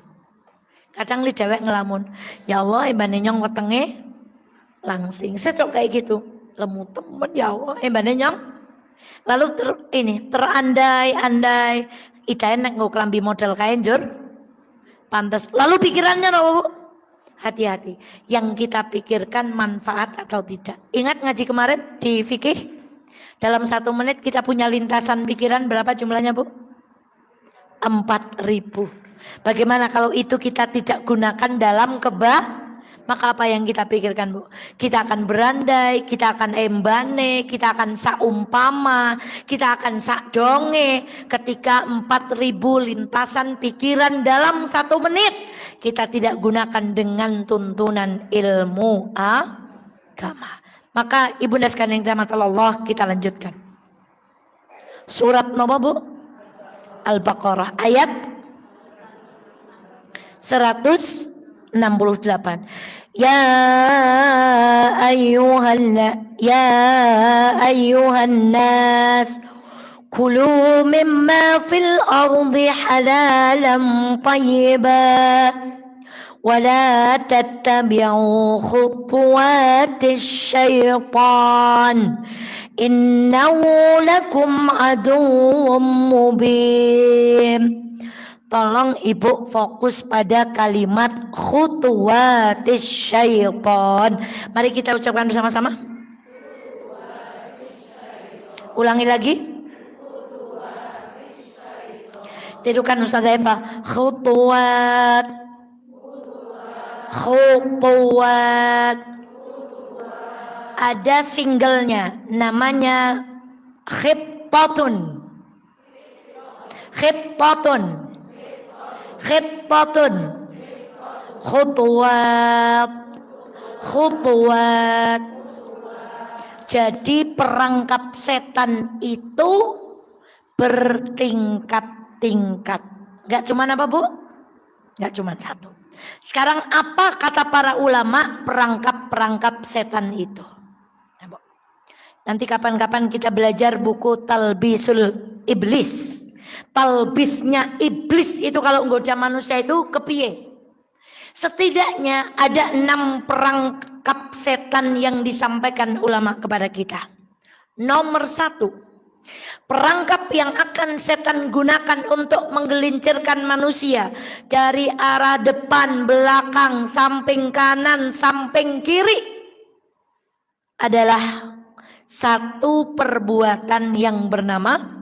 Kadang li dewek ngelamun, ya Allah embane nyong wetenge langsing. Secok kayak gitu. Lemu temen ya Allah embane nyong. Lalu terandai-andai ita enak nggo klambi model kain jur. Pantas. Lalu pikirannya apa, Bu? Hati-hati. Yang kita pikirkan manfaat atau tidak. Ingat ngaji kemarin di fikih? Dalam 1 menit kita punya lintasan pikiran berapa jumlahnya, Bu? 4.000. Bagaimana kalau itu kita tidak gunakan dalam maka apa yang kita pikirkan, Bu? Kita akan berandai, kita akan embane, kita akan saumpama, kita akan sakdonge ketika 4.000 lintasan pikiran dalam 1 menit kita tidak gunakan dengan tuntunan ilmu agama. Maka ibunda sekalian yang dirahmati Allah, kita lanjutkan. Surat nomor, Bu? Al-Baqarah ayat 168. Ya ayyuhan nas kulu mimma fil ardi halalan tayyiban ولا تتبعوا خطوات الشيطان إنه لكم عدو مبين. Tolong Ibu fokus pada kalimat khutuwatis syaitan. Mari kita ucapkan bersama-sama. Ulangi lagi. Tidukan Ustaz Eva. Khutuwat. Khutuwat. Ada singlenya namanya khittatun. Khittatun. Khittatun. Khutuwat. Khutuwat. Jadi perangkap setan itu bertingkat-tingkat. Gak cuma apa, Bu? Gak cuma satu. Sekarang apa kata para ulama perangkap-perangkap setan itu? Nanti kapan-kapan kita belajar buku Talbisul Iblis. Talbisnya iblis itu kalau nggoda manusia itu kepiye? Setidaknya ada 6 perangkap setan yang disampaikan ulama kepada kita. Nomor 1. Perangkap yang akan setan gunakan untuk menggelincirkan manusia dari arah depan, belakang, samping kanan, samping kiri adalah satu perbuatan yang bernama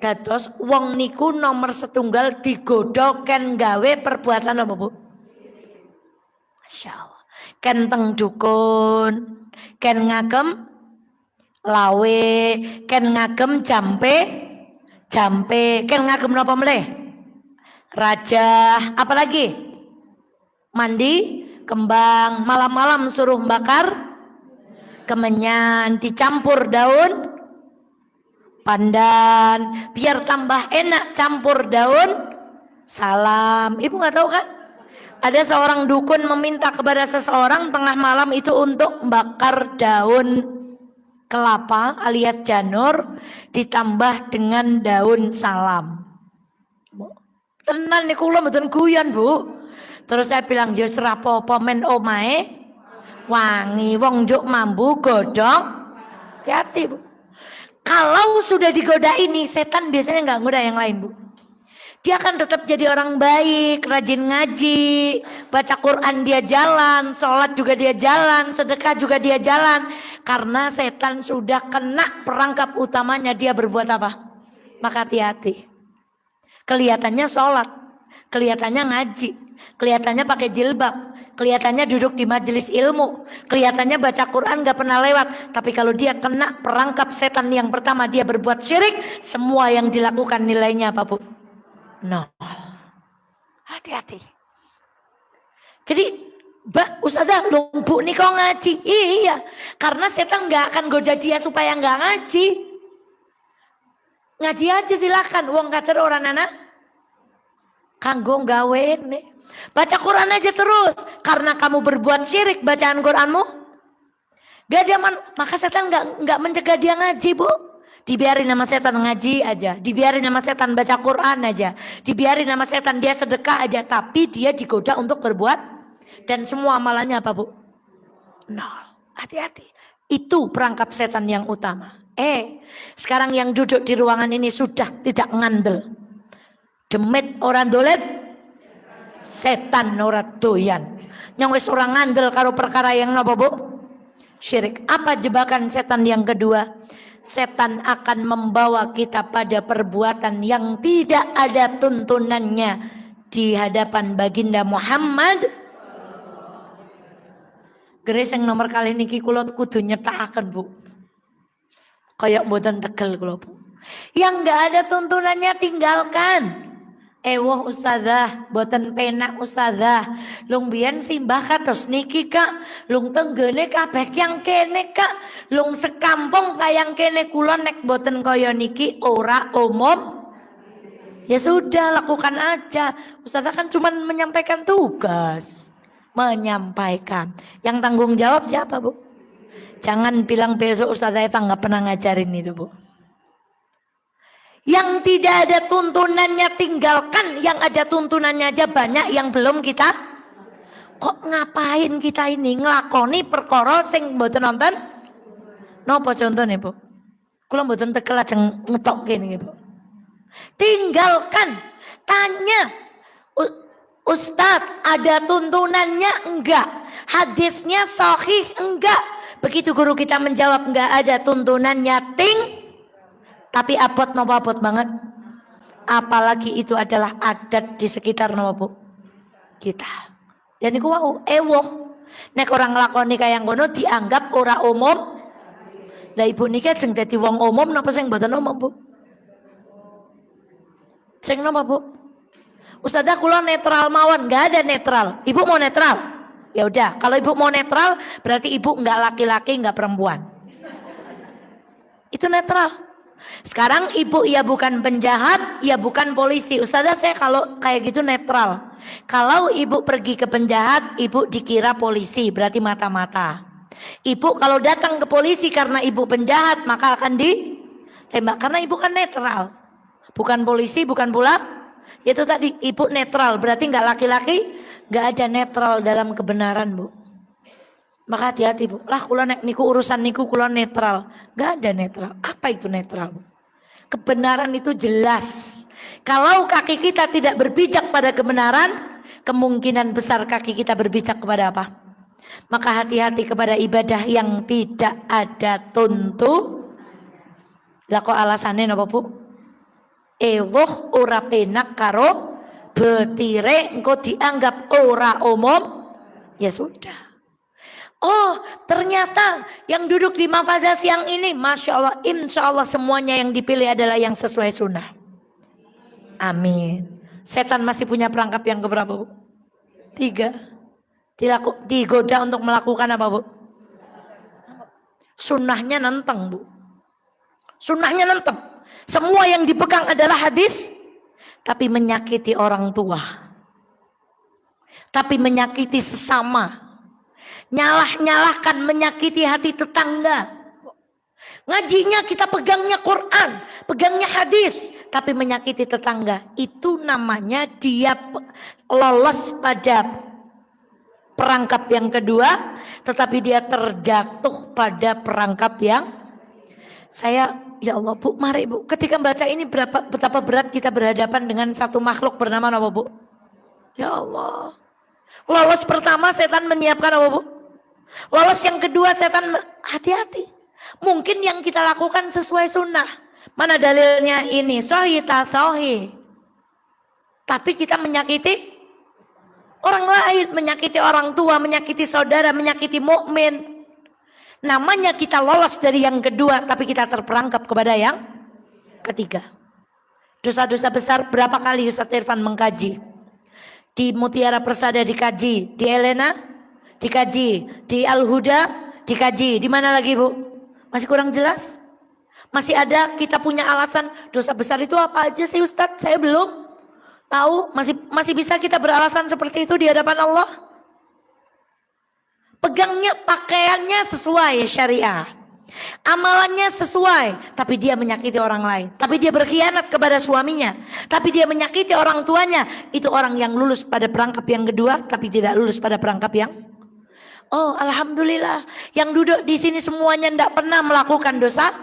dados wong niku nomor setunggal digodho ken gawe perbuatan apa, Bu? Masya Allah. Ken teng dukun, ken ngagem lawe, ken ngagem jampe, ken ngagem napa meleh? Raja, apalagi? Mandi, kembang, malam-malam suruh bakar kemenyan, dicampur daun pandan, biar tambah enak campur daun salam. Ibu nggak tahu kan? Ada seorang dukun meminta kepada seseorang tengah malam itu untuk bakar daun kelapa alias janur ditambah dengan daun salam. Tenan niku kula mboten guyon, Bu. Terus saya bilang, "Ya ora apa-apa men omahe wangi. Wong juk mambu godhong. Hati-hati Bu. Kalau sudah digoda ini, setan biasanya nggak goda yang lain Bu. Dia akan tetap jadi orang baik, rajin ngaji, baca Quran dia jalan, sholat juga dia jalan, sedekah juga dia jalan. Karena setan sudah kena perangkap utamanya, dia berbuat apa? Maka hati-hati. Kelihatannya sholat, kelihatannya ngaji, kelihatannya pakai jilbab, kelihatannya duduk di majelis ilmu, kelihatannya baca Quran gak pernah lewat. Tapi kalau dia kena perangkap setan yang pertama, dia berbuat syirik, semua yang dilakukan nilainya apa Bu? Nol. Hati-hati. Jadi Ustazah lumpuh nih kau ngaji. Iya, karena setan gak akan goda dia supaya gak ngaji. Ngaji aja silakan. Wong kater orang anak kanggo gawe nih. Baca Quran aja terus. Karena kamu berbuat syirik bacaan Quranmu, gak ada maka setan gak mencegah dia ngaji Bu. Dibiarin nama setan ngaji aja, dibiarin nama setan baca Quran aja, dibiarin nama setan dia sedekah aja, tapi dia digoda untuk berbuat dan semua amalannya apa Bu? Nol. Hati-hati. Itu perangkap setan yang utama. Sekarang yang duduk di ruangan ini sudah tidak ngandel. Demit orang dolet, setan ora doyan. Yang wis orang ngandel karo perkara yang napa Bu? Syirik. Apa jebakan setan yang kedua? Setan akan membawa kita pada perbuatan yang tidak ada tuntunannya di hadapan baginda Muhammad. Geres yang nomor kali niki kula kudu nyetakaken Bu. Kayak mboten tegel kula Bu. Yang enggak ada tuntunannya tinggalkan. Woh Ustazah, boten penak Ustazah. Lung biyen simbah kados niki Kak. Lung tenggene kabeh yang kene Kak. Lung sekampung kayang kene kula nek boten kaya niki ora umum. Ya sudah lakukan aja. Ustazah kan cuma menyampaikan tugas. Menyampaikan. Yang tanggung jawab siapa Bu? Jangan bilang besok Ustazah Eva gak pernah ngajarin itu Bu. Yang tidak ada tuntunannya tinggalkan, yang ada tuntunannya aja banyak yang belum kita. Kok ngapain kita ini ngelakoni perkara sing mboten nonton? Napa contohnya Bu? Kula mboten tekel ajeng ngetok kene Bu. Tinggalkan, tanya Ustadz ada tuntunannya enggak? Hadisnya sahih enggak? Begitu guru kita menjawab enggak ada tuntunannya tapi abot nopo abot banget. Apalagi itu adalah adat di sekitar nopo Bu? Kita. Ya niku wau ewoh. Nek orang nglakoni kaya ngono dianggap ora umum. Lah ibu niki sing dadi wong umum napa sing mboten umum Bu? Sing napa Bu? Ustazah kula netral mawon, enggak ada netral. Ibu mau netral? Ya udah, kalau ibu mau netral berarti ibu enggak laki-laki, enggak perempuan. Itu netral. Sekarang ibu ya bukan penjahat, ya bukan polisi. Ustazah saya kalau kayak gitu netral. Kalau ibu pergi ke penjahat, ibu dikira polisi, berarti mata-mata. Ibu kalau datang ke polisi karena ibu penjahat, maka akan ditembak. Karena ibu kan netral. Bukan polisi, bukan pula. Itu tadi, ibu netral, berarti nggak laki-laki, nggak ada netral dalam kebenaran Bu. Maka hati-hati Bu. Lah kula nek niku urusan niku kula netral. Gak ada netral. Apa itu netral Bu? Kebenaran itu jelas. Kalau kaki kita tidak berpijak pada kebenaran, kemungkinan besar kaki kita berpijak kepada apa? Maka hati-hati kepada ibadah yang tidak ada Lah kok alasannya napa Bu? Ewoh ora penak karo betire engko dianggap ora umum. Ya sudah. Oh ternyata yang duduk di mafazah siang ini Masya Allah, insya Allah semuanya yang dipilih adalah yang sesuai sunnah. Amin. Setan masih punya perangkap yang keberapa Bu? 3. Digoda untuk melakukan apa Bu? Sunnahnya nenteng Bu. Sunnahnya nenteng. Semua yang dipegang adalah hadis, tapi menyakiti orang tua, tapi menyakiti sesama, nyalah-nyalahkan, menyakiti hati tetangga. Ngajinya kita pegangnya Quran, pegangnya hadis, tapi menyakiti tetangga. Itu namanya dia lolos pada perangkap yang kedua, tetapi dia terjatuh pada perangkap yang ya Allah Bu, mari Bu, ketika baca ini betapa berat kita berhadapan dengan satu makhluk bernama apa Bu? Ya Allah. Lolos pertama setan menyiapkan apa Bu? Lolos yang kedua setan hati-hati. Mungkin yang kita lakukan sesuai sunnah. Mana dalilnya ini? Sahih tak sahih. Tapi kita menyakiti orang lain, menyakiti orang tua, menyakiti saudara, menyakiti mukmin. Namanya kita lolos dari yang kedua, tapi kita terperangkap kepada yang ketiga. Dosa-dosa besar berapa kali Ustadz Irfan mengkaji? Di Mutiara Persada dikaji, di Elena dikaji, di Al-Huda dikaji. Di mana lagi Bu? Masih kurang jelas? Masih ada kita punya alasan dosa besar itu apa aja sih Ustadz? Saya belum tahu. Masih bisa kita beralasan seperti itu di hadapan Allah? Pegangnya pakaiannya sesuai syariah, amalannya sesuai, tapi dia menyakiti orang lain, tapi dia berkhianat kepada suaminya, tapi dia menyakiti orang tuanya. Itu orang yang lulus pada perangkap yang kedua, tapi tidak lulus pada perangkap yang alhamdulillah, yang duduk di sini semuanya tidak pernah melakukan dosa.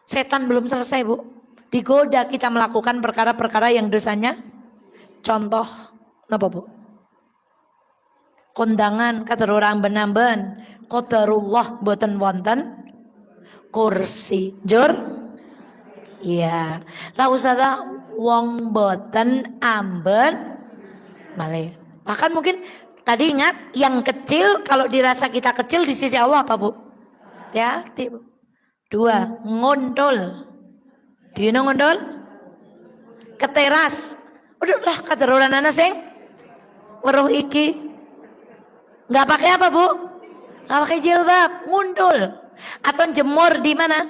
Setan belum selesai Bu, digoda kita melakukan perkara-perkara yang dosanya. Contoh apa Bu? Kondangan kata orang benamben, qadarullah boten wonten kursi jur. Iya, tak usah wong boten amben malih. Bahkan mungkin tadi ingat yang kecil, kalau dirasa kita kecil di sisi Allah apa Bu? Hati-hati Bu. 2, ngondol. Do you know ngondol? Ke teras. Udahlah kata orang anak sing weruh iki. Nggak pakai apa Bu? Nggak pakai jilbab, ngundul. Atau jemur di mana?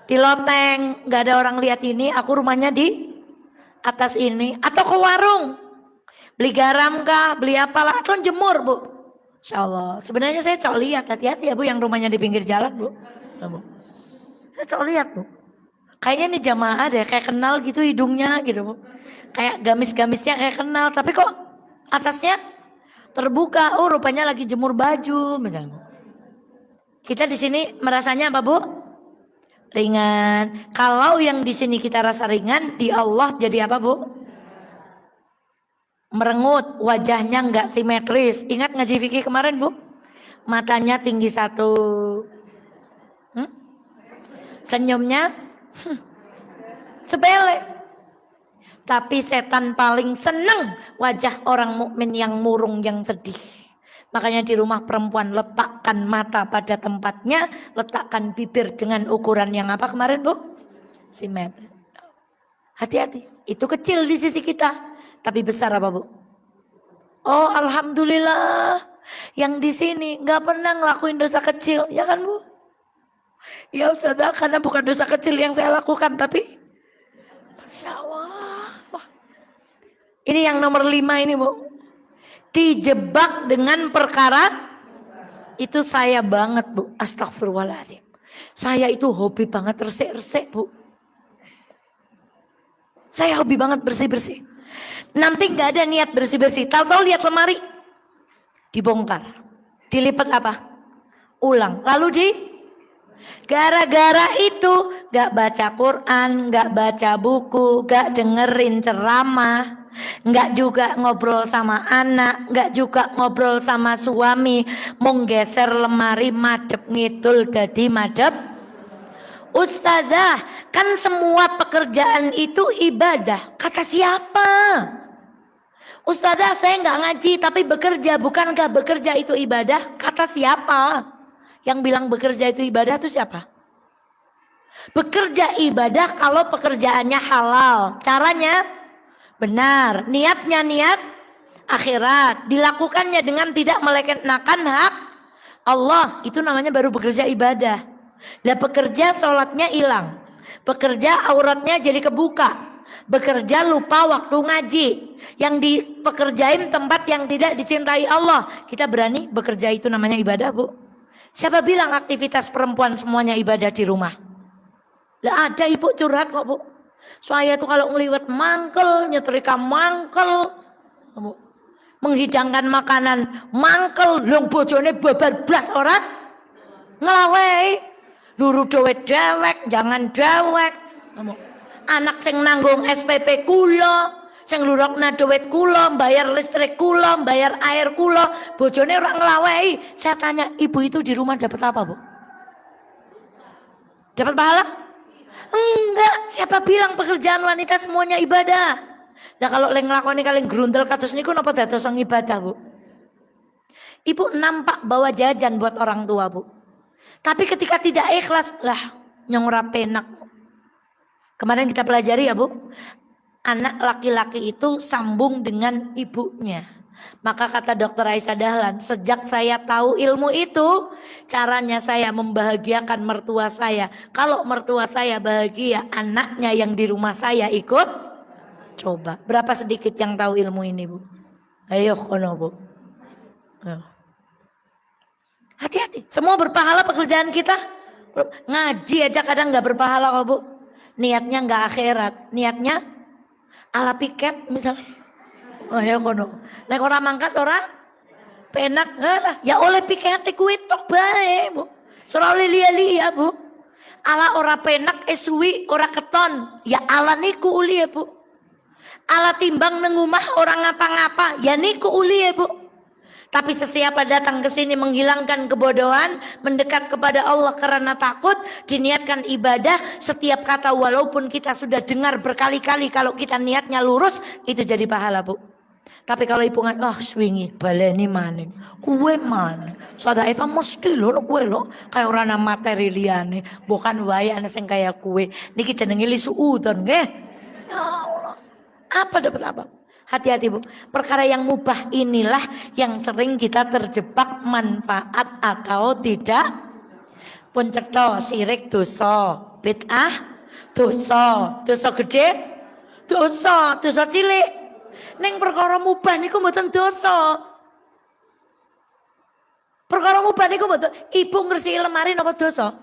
Di loteng, nggak ada orang lihat ini. Aku rumahnya di atas ini. Atau ke warung, beli garam kah, beli apalah, atau jemur Bu. Insya Allah. Sebenarnya saya cok lihat, hati-hati ya Bu, yang rumahnya di pinggir jalan Bu. Saya cok lihat Bu. Kayaknya nih jamaah deh, kayak kenal gitu hidungnya gitu Bu. Kayak gamis-gamisnya kayak kenal, tapi kok atasnya terbuka, rupanya lagi jemur baju misalnya. Kita di sini merasanya apa Bu? Ringan. Kalau yang di sini kita rasa ringan, di Allah jadi apa Bu? Merengut, wajahnya nggak simetris. Ingat ngaji fikih kemarin Bu? Matanya tinggi satu, senyumnya sepele. Tapi setan paling senang wajah orang mukmin yang murung, yang sedih. Makanya di rumah perempuan letakkan mata pada tempatnya, letakkan bibir dengan ukuran yang apa kemarin Bu? Simetris. Hati-hati, itu kecil di sisi kita, tapi besar apa Bu? Oh alhamdulillah, yang di sini nggak pernah ngelakuin dosa kecil, ya kan Bu? Ya Ustazah, karena bukan dosa kecil yang saya lakukan, tapi Masya Allah. Ini yang nomor 5 ini Bu. Dijebak dengan perkara itu saya banget Bu. Astagfirullahaladzim. Saya itu hobi banget resik-resik Bu. Saya hobi banget bersih-bersih. Nanti gak ada niat bersih-bersih. Tahu-tahu lihat lemari, dibongkar, dilipat apa? Ulang. Lalu gara-gara itu gak baca Quran, gak baca buku, gak dengerin ceramah, gak juga ngobrol sama anak, gak juga ngobrol sama suami, menggeser lemari madep ngidul dadi madep. Ustazah, kan semua pekerjaan itu ibadah. Kata siapa? Ustazah, saya gak ngaji tapi bekerja. Bukankah bekerja itu ibadah? Kata siapa? Yang bilang bekerja itu ibadah itu siapa? Bekerja ibadah kalau pekerjaannya halal, caranya benar, niatnya niat akhirat, dilakukannya dengan tidak melenakan hak Allah, itu namanya baru bekerja ibadah. Lah pekerja sholatnya hilang, pekerja auratnya jadi kebuka, bekerja lupa waktu ngaji, yang dipekerjain tempat yang tidak dicintai Allah, kita berani bekerja itu namanya ibadah Bu? Siapa bilang aktivitas perempuan semuanya ibadah di rumah? Lah ada ibu curhat kok Bu. Saya tuh kalau ngeliwat mangkel, nyetrika mangkel. menghidangkan makanan mangkel long bojone babar blas ora nglawehi luru dewek jangan dewek anak sing nanggung SPP kula sing lurokna duit kula bayar listrik kula bayar air kula bojone ora nglawehi. Saya tanya ibu itu di rumah dapat apa Bu? Dapat pahala? Enggak, siapa bilang pekerjaan wanita semuanya ibadah? Nah kalau leng nglakoni kalian grundel kados niku napa dados ibadah Bu? Ibu nampak bawa jajan buat orang tua Bu. Tapi ketika tidak ikhlas lah nyong ora penak. Kemarin kita pelajari ya Bu, anak laki-laki itu sambung dengan ibunya. Maka kata Dr. Aisyah Dahlan, sejak saya tahu ilmu itu, caranya saya membahagiakan mertua saya. Kalau mertua saya bahagia, anaknya yang di rumah saya ikut. Coba, berapa sedikit yang tahu ilmu ini Bu? Ayo kono Bu. Hati-hati, semua berpahala pekerjaan kita. Ngaji aja kadang gak berpahala kok Bu. Niatnya gak akhirat, niatnya ala piket misalnya. Oh ya kono. Nek ora mangkat ora penak. Ya oleh piket kuwi tok bae, Bu. Ora oleh lia-lia, Bu. Ala ora penak suwi ora keton. Ya ala niku uli ya, Bu. Ala timbang nang omah ora ngapa-ngapa. Ya niku uli ya, Bu. Tapi sesiapa datang ke sini menghilangkan kebodohan, mendekat kepada Allah karena takut, diniatkan ibadah, setiap kata walaupun kita sudah dengar berkali-kali kalau kita niatnya lurus, itu jadi pahala Bu. Tapi kalau ibu swingi baleni maning, kue maning, sada Eva mesti lho kue lho, kayak orang materi liane, bukan wayang sing kayak kue, niki jenenge lisu udon nggih. Ya Allah, apa dapat apa? Hati-hati Bu, perkara yang mubah inilah yang sering kita terjebak manfaat atau tidak. Pun cetha sirik dosa, bid'ah dosa, dosa gede, dosa cilik. Neng perkara mubah niku mboten dosa. Perkara mubah niku mboten. Ibu ngresiki lemari napa dosa?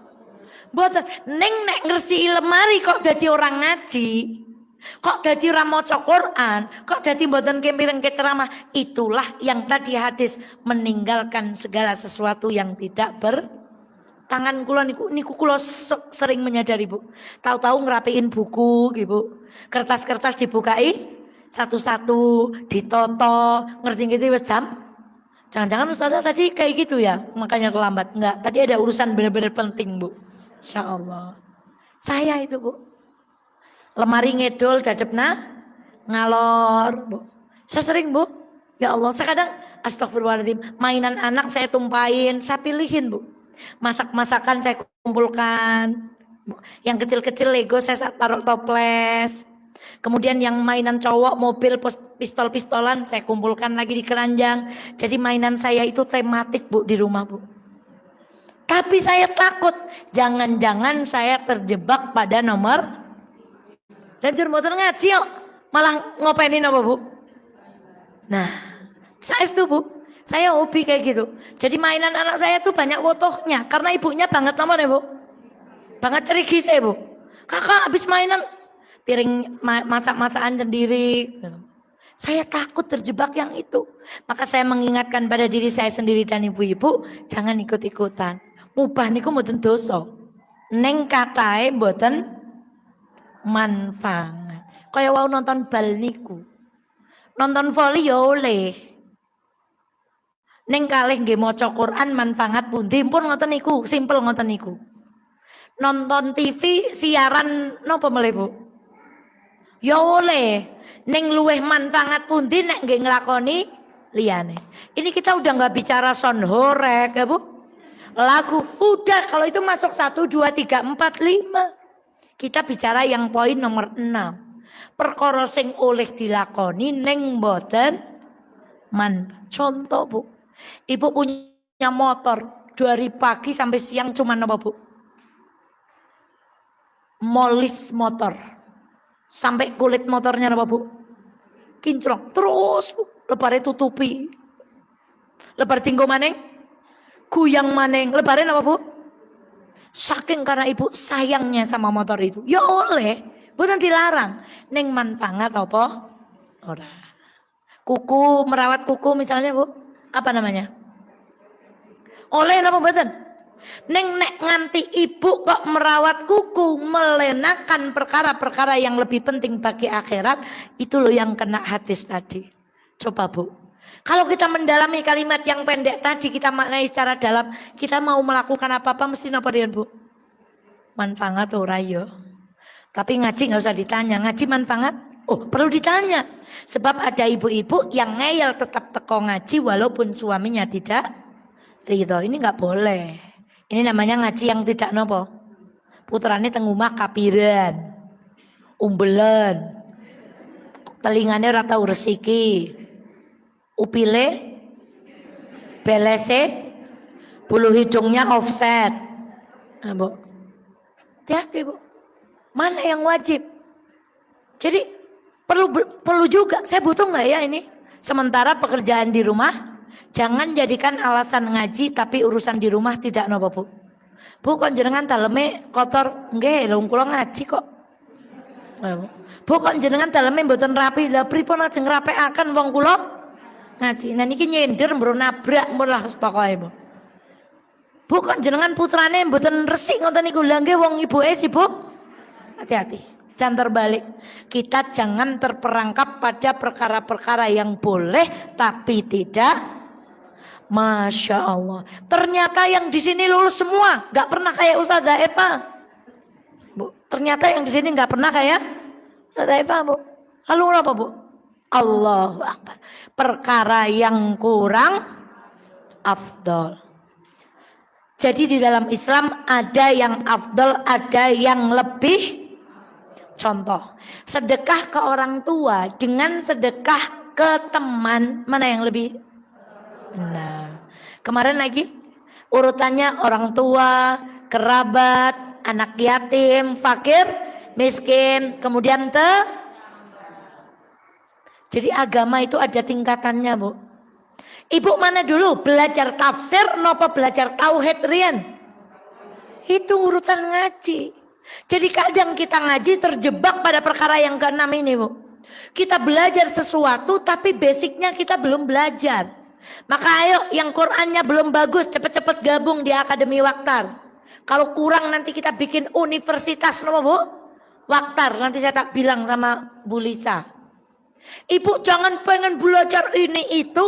Mboten. Neng nek ngresiki lemari kok dadi orang ngaji. Kok dadi ora maca Quran, kok dadi mboten kemiring ke ceramah, itulah yang tadi hadis meninggalkan segala sesuatu yang tidak tangan kula niku kula sering menyadari Bu. Tahu-tahu ngerapiin buku gitu. Kertas-kertas dibukai satu-satu, ditoto, ngerti-ngerti wis jam. Jangan-jangan Ustazah tadi kayak gitu ya, makanya terlambat. Enggak, tadi ada urusan benar-benar penting Bu. Insyaallah. Saya itu Bu. Lemari ngedol dadepna ngalor Bu. Saya sering Bu. Ya Allah, saya kadang astagfirullahaladzim, mainan anak saya tumpahin, saya pilihin Bu. Masak-masakan saya kumpulkan. Yang kecil-kecil Lego saya taruh toples. Kemudian yang mainan cowok, mobil, pistol-pistolan saya kumpulkan lagi di keranjang. Jadi mainan saya itu tematik Bu di rumah Bu. Tapi saya takut jangan-jangan saya terjebak pada nomor. Dan motor ngaji yuk, malah ngopenin apa Bu? Nah, saya itu Bu, saya hobi kayak gitu. Jadi mainan anak saya tuh banyak fotonya, karena ibunya banget namanya Bu. Banget cerigi saya Bu. Kakak habis mainan piring masak-masakan sendiri. Saya takut terjebak yang itu. Maka saya mengingatkan pada diri saya sendiri dan ibu-ibu, jangan ikut-ikutan. Mubah niku mboten dosa. Neng katae mboten manfaat. Kaya wau nonton bal niku. Nonton voli ya oleh. Neng kalih nggih maca Quran manfaat pundi pun ngoten niku, simpel ngoten niku. Nonton TV siaran napa meleh Bu? Ya oleh. Neng luweh manfaat pundi nek nggih nglakoni liyane. Ini kita udah nggak bicara sound horek ya Bu. Lagu udah kalau itu masuk 1 2 3 4 5. Kita bicara yang poin nomor 6. Perkara sing oleh dilakoni ning mboten contoh Bu. Ibu punya motor dari pagi sampai siang cuman apa Bu? Molis motor. Sampai kulit motornya apa Bu? Kinclong. Terus Bu, lebare tutupi. Lebar tinggo maneng? Kuyang maneng. Lebare apa Bu? Saking karena ibu sayangnya sama motor itu. Ya oleh, bukan dilarang. Neng manfaat apa? Ora. Kuku, merawat kuku misalnya Bu. Apa namanya? Oleh apa mboten? Neng nek nganti ibu kok merawat kuku, melenakan perkara-perkara yang lebih penting bagi akhirat, itu loh yang kena hadis tadi. Coba Bu, kalau kita mendalami kalimat yang pendek tadi, kita maknai secara dalam, kita mau melakukan apa-apa mesti napa riyen Bu? Manfaat ora ya. Tapi ngaji nggak usah ditanya, ngaji manfaat? Oh perlu ditanya. Sebab ada ibu-ibu yang ngeyel tetap teko ngaji walaupun suaminya tidak ridho. Ini nggak boleh. Ini namanya ngaji yang tidak nopo. Putrane teng omah kapiran, umbelen, telingane ora tau resiki, upile, belese, bulu hidungnya offset. Nah, Bu, hati-hati Bu. Mana yang wajib? Jadi perlu juga. Saya butuh nggak ya ini? Sementara pekerjaan di rumah. Jangan jadikan alasan ngaji tapi urusan di rumah tidak nopo Bu. Bu kok jenengan daleme kotor? Nggih, lha kula ngaji kok. Bu kok jenengan daleme mboten rapi? Lah pripun ajeng ngrapekaken wong kula ngaji. Nah niki nyender mbro nabrak mulah pokoke Bu. Bu kok jenengan putrane mboten resik ngoten niku? Lah nggih wong ibuke sibuk. Hati-hati. Jangan terbalik. Kita jangan terperangkap pada perkara-perkara yang boleh tapi tidak. Masya Allah. Ternyata yang di sini lulus semua, nggak pernah kayak Ustazah Eva. Bu, ternyata yang di sini nggak pernah kayak Ustazah Eva, Bu. Lalu apa, Bu? Allahu Akbar. Perkara yang kurang afdol. Jadi di dalam Islam ada yang afdol, ada yang lebih. Contoh, sedekah ke orang tua dengan sedekah ke teman, mana yang lebih? Nah, kemarin lagi urutannya orang tua, kerabat, anak yatim, fakir, miskin, kemudian jadi agama itu ada tingkatannya Bu. Ibu mana dulu belajar tafsir nopo belajar tauhid rian? Itu urutan ngaji. Jadi kadang kita ngaji terjebak pada perkara yang keenam ini Bu. Kita belajar sesuatu tapi basicnya kita belum belajar. Maka ayo yang Qurannya belum bagus cepet-cepet gabung di Akademi Waktar. Kalau kurang nanti kita bikin universitas nomor Bu Waktar. Nanti saya tak bilang sama Bu Lisa. Ibu jangan pengen belajar ini itu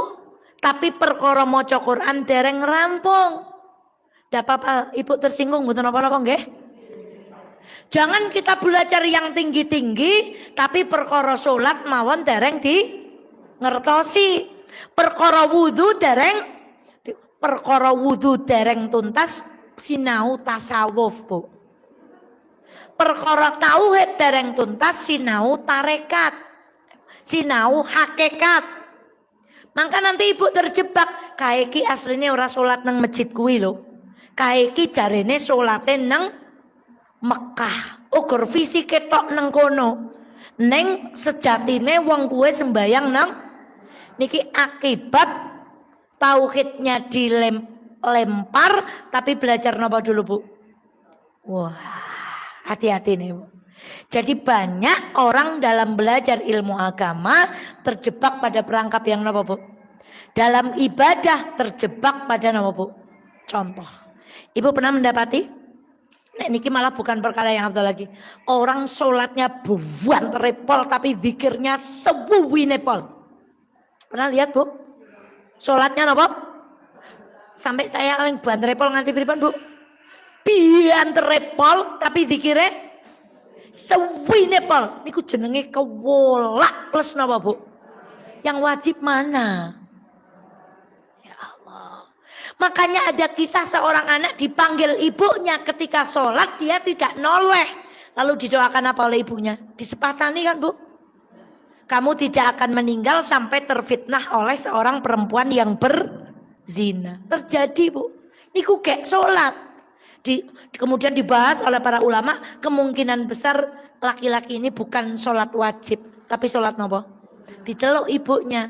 tapi perkara maca Quran dereng rampung. Ndak apa-apa ibu tersinggung mboten apa-apa nggih. Jangan kita belajar yang tinggi-tinggi tapi perkara salat mawon dereng di ngertosi. Perkara wudu dereng tuntas sinau tasawuf Bu. Perkara tauhid dereng tuntas sinau tarekat, sinau hakikat. Maka nanti ibu terjebak kaiki aslinya ora salat nang masjid kuwi lho. Kaiki jarene salate nang Mekah. Ugur fisike tok nang kono. Neng sejatine wong kuwe sembayang nang niki akibat tauhidnya dilempar tapi belajar napa dulu Bu? Wah, hati-hati nih Bu. Jadi banyak orang dalam belajar ilmu agama terjebak pada perangkap yang napa Bu? Dalam ibadah terjebak pada napa Bu? Contoh. Ibu pernah mendapati? Nek niki malah bukan perkara yang afdal lagi. Orang sholatnya buan terepol tapi zikirnya sebuwine pol. Pernah lihat Bu? Sholatnya apa? Sampai saya paling banterepol nganti pripun Bu? Banterepol tapi dikira sewinepol. Niku jenenge kewolak plus napa Bu? Yang wajib mana? Ya Allah. Makanya ada kisah seorang anak dipanggil ibunya ketika sholat dia tidak noleh. Lalu didoakan apa oleh ibunya? Disepatani kan Bu? Kamu tidak akan meninggal sampai terfitnah oleh seorang perempuan yang berzina. Terjadi Bu. Niku kayak sholat. Kemudian dibahas oleh para ulama. Kemungkinan besar laki-laki ini bukan sholat wajib. Tapi sholat nopo? Diceluk ibunya.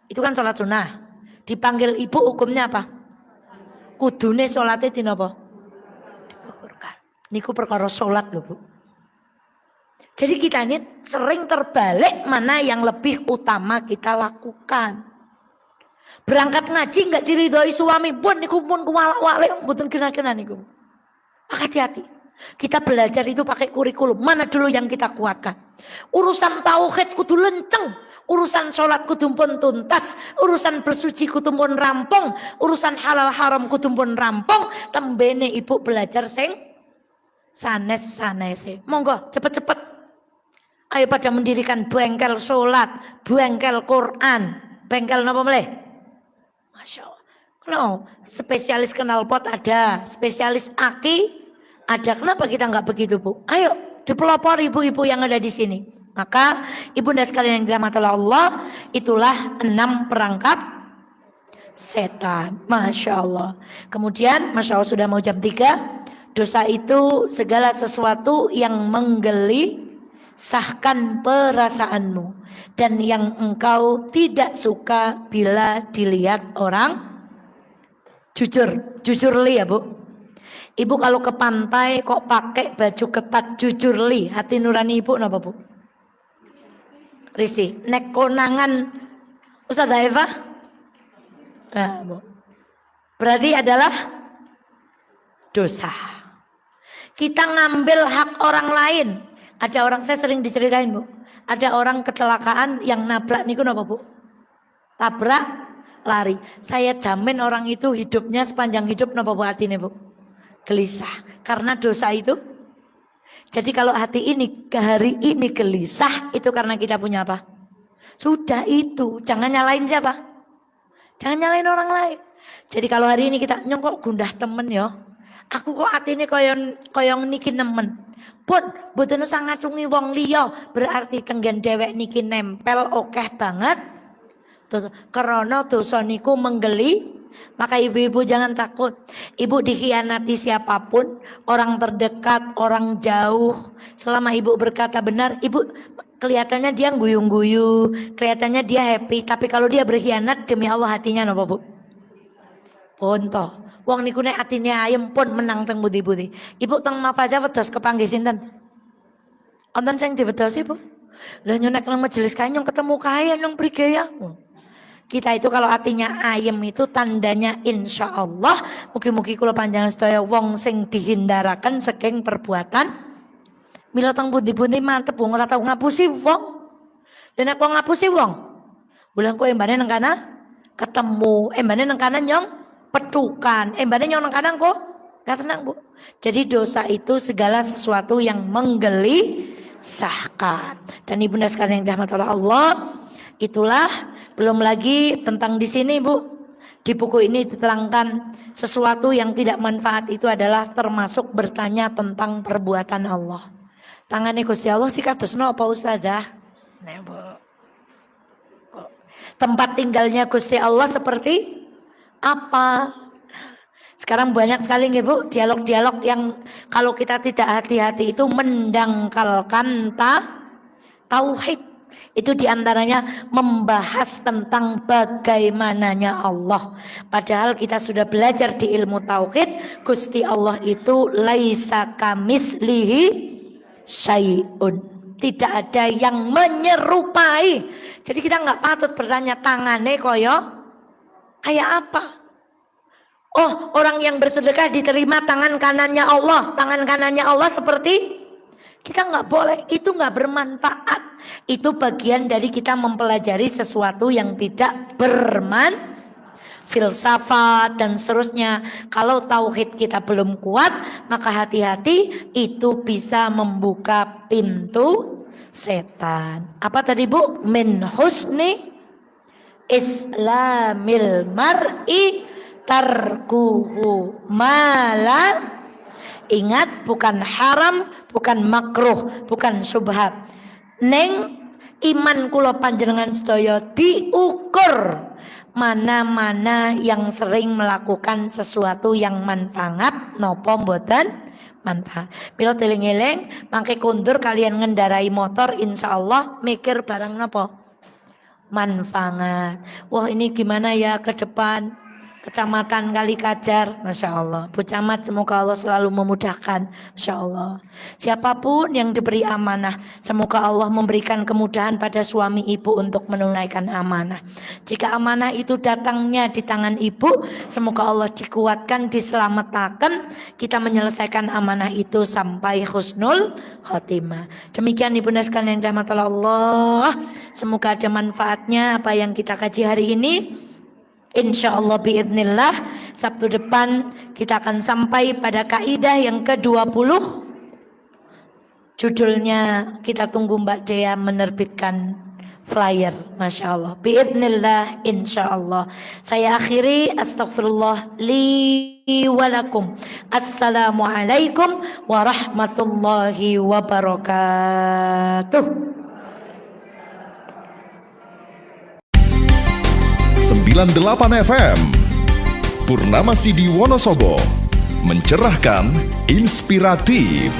Itu kan sholat sunnah. Dipanggil ibu hukumnya apa? Kudune sholatnya di nopo? Niku perkara sholat loh Bu. Jadi kita ini sering terbalik mana yang lebih utama kita lakukan. Berangkat ngaji nggak diridhoi suami pun niku pun kuwalak-walik mboten kena-kena niku. Hati-hati. Kita belajar itu pakai kurikulum. Mana dulu yang kita kuatkan? Urusan tauhid kudu lenceng, urusan sholat kudu pun tuntas, urusan bersuci kudu pun rampung, urusan halal haram kudu pun rampung. Tembene ibu belajar sing sanes-sanese. Monggo cepet-cepet. Ayo pada mendirikan bengkel sholat, bengkel Quran, bengkel napa meleh? Masya Allah. No, spesialis knalpot ada, spesialis aki ada. Kenapa kita nggak begitu, Bu? Ayo dipelopor ibu-ibu yang ada di sini. Maka ibunda sekalian yang dirahmati Allah, itulah 6 perangkap setan. Masya Allah. Kemudian Masya Allah sudah mau jam 3. Dosa itu segala sesuatu yang menggelisahkan perasaanmu dan yang engkau tidak suka bila dilihat orang. Jujur li ya Bu. Ibu kalau ke pantai kok pakai baju ketat, jujur li, hati nurani ibu napa Bu? Risi, nek konangan Ustazah Eva? Nah, Bu. Berarti adalah dosa. Kita ngambil hak orang lain. Ada orang, saya sering diceritain Bu, ada orang kecelakaan yang nabrak niku napa Bu? Tabrak, lari. Saya jamin orang itu hidupnya sepanjang hidup napa Bu hatine Bu? Gelisah karena dosa itu. Jadi kalau hati ini ke hari ini gelisah itu karena kita punya apa? Sudah itu, jangan nyalain siapa? Jangan nyalain orang lain. Jadi kalau hari ini kita nyongkok gundah temen ya. Aku kok hati ini koyong niki nemen. Pun mboten usah ngacungi wong liya, berarti tenggen dewek niki nempel okeh banget. Terus karena dosa niku menggeli. Maka ibu-ibu jangan takut. Ibu dikhianati siapapun, orang terdekat, orang jauh. Selama ibu berkata benar, ibu kelihatannya dia guyu-guyu, kelihatannya dia happy. Tapi kalau dia berkhianat, demi Allah hatinya napa Bu? Ponto. Wong niku nek atine ayem pun menang teng budi-budi. Ibu teng mafaza wedos kepanggih sinten? Wonten sing diwedos Ibu. Lah nyonek nang majelis kae nyong ketemu kae nyong prigaya. Kita itu kalau artinya ayem itu tandanya insya Allah mugi-mugi kula panjangan sedaya wong sing dihindarakan saking perbuatan mila teng pundi-pundi mantep wong ora tau ngapusi wong. Dan aku ngapusi wong. Bulan kowe embane nang kana ketemu, embane nang kana nyong petukan, embane nyong nang kana kok gak tenang Bu. Jadi dosa itu segala sesuatu yang menggelisahkan. Dan ibunda sekalian yang dirahmati Allah, itulah. Belum lagi tentang di sini Bu, di buku ini diterangkan sesuatu yang tidak manfaat itu adalah termasuk bertanya tentang perbuatan Allah. Tangane Gusti Allah sih kados napa Ustazah? Nah, Bu. Tempat tinggalnya Gusti Allah seperti apa? Sekarang banyak sekali nggih Bu dialog-dialog yang kalau kita tidak hati-hati itu mendangkalkan tauhid. Itu diantaranya membahas tentang bagaimananya Allah. Padahal kita sudah belajar di ilmu tauhid, Gusti Allah itu laisa kamislihi syai'un. Tidak ada yang menyerupai. Jadi kita nggak patut bertanya tangannya koyo kayak apa. Oh, orang yang bersedekah diterima tangan kanannya Allah. Tangan kanannya Allah seperti kita nggak boleh, itu nggak bermanfaat. Itu bagian dari kita mempelajari sesuatu yang tidak filsafat dan seterusnya. Kalau tauhid kita belum kuat, maka hati-hati itu bisa membuka pintu setan. Apa tadi Bu? Min husni islamil mar'i tarkuhu mala. Ingat, bukan haram, bukan makruh, bukan syubhat. Neng iman kula panjenengan sedaya diukur mana-mana yang sering melakukan sesuatu yang manfaat nopo mboten manfaat. Bila teling-eling mangke kondur kalian ngendarai motor insyaallah mikir barang nopo manfaat. Wah ini gimana ya ke depan? Kecamatan Kalikajar, Masya Allah. Bu Camat, semoga Allah selalu memudahkan, Masya Allah. Siapapun yang diberi amanah, semoga Allah memberikan kemudahan pada suami ibu untuk menunaikan amanah. Jika amanah itu datangnya di tangan ibu, semoga Allah dikuatkan, diselamatkan, kita menyelesaikan amanah itu sampai husnul khotimah. Demikian ibu sekalian yang dirahmati Allah. Semoga ada manfaatnya apa yang kita kaji hari ini. Insya Allah biiznillah Sabtu depan kita akan sampai pada kaidah yang ke-20. Judulnya kita tunggu Mbak Dea menerbitkan flyer. Masya Allah biiznillah insya Allah. Saya akhiri, astagfirullah li walakum. Assalamualaikum warahmatullahi wabarakatuh. 98 FM Purnama Sidi Wonosobo, mencerahkan, inspiratif.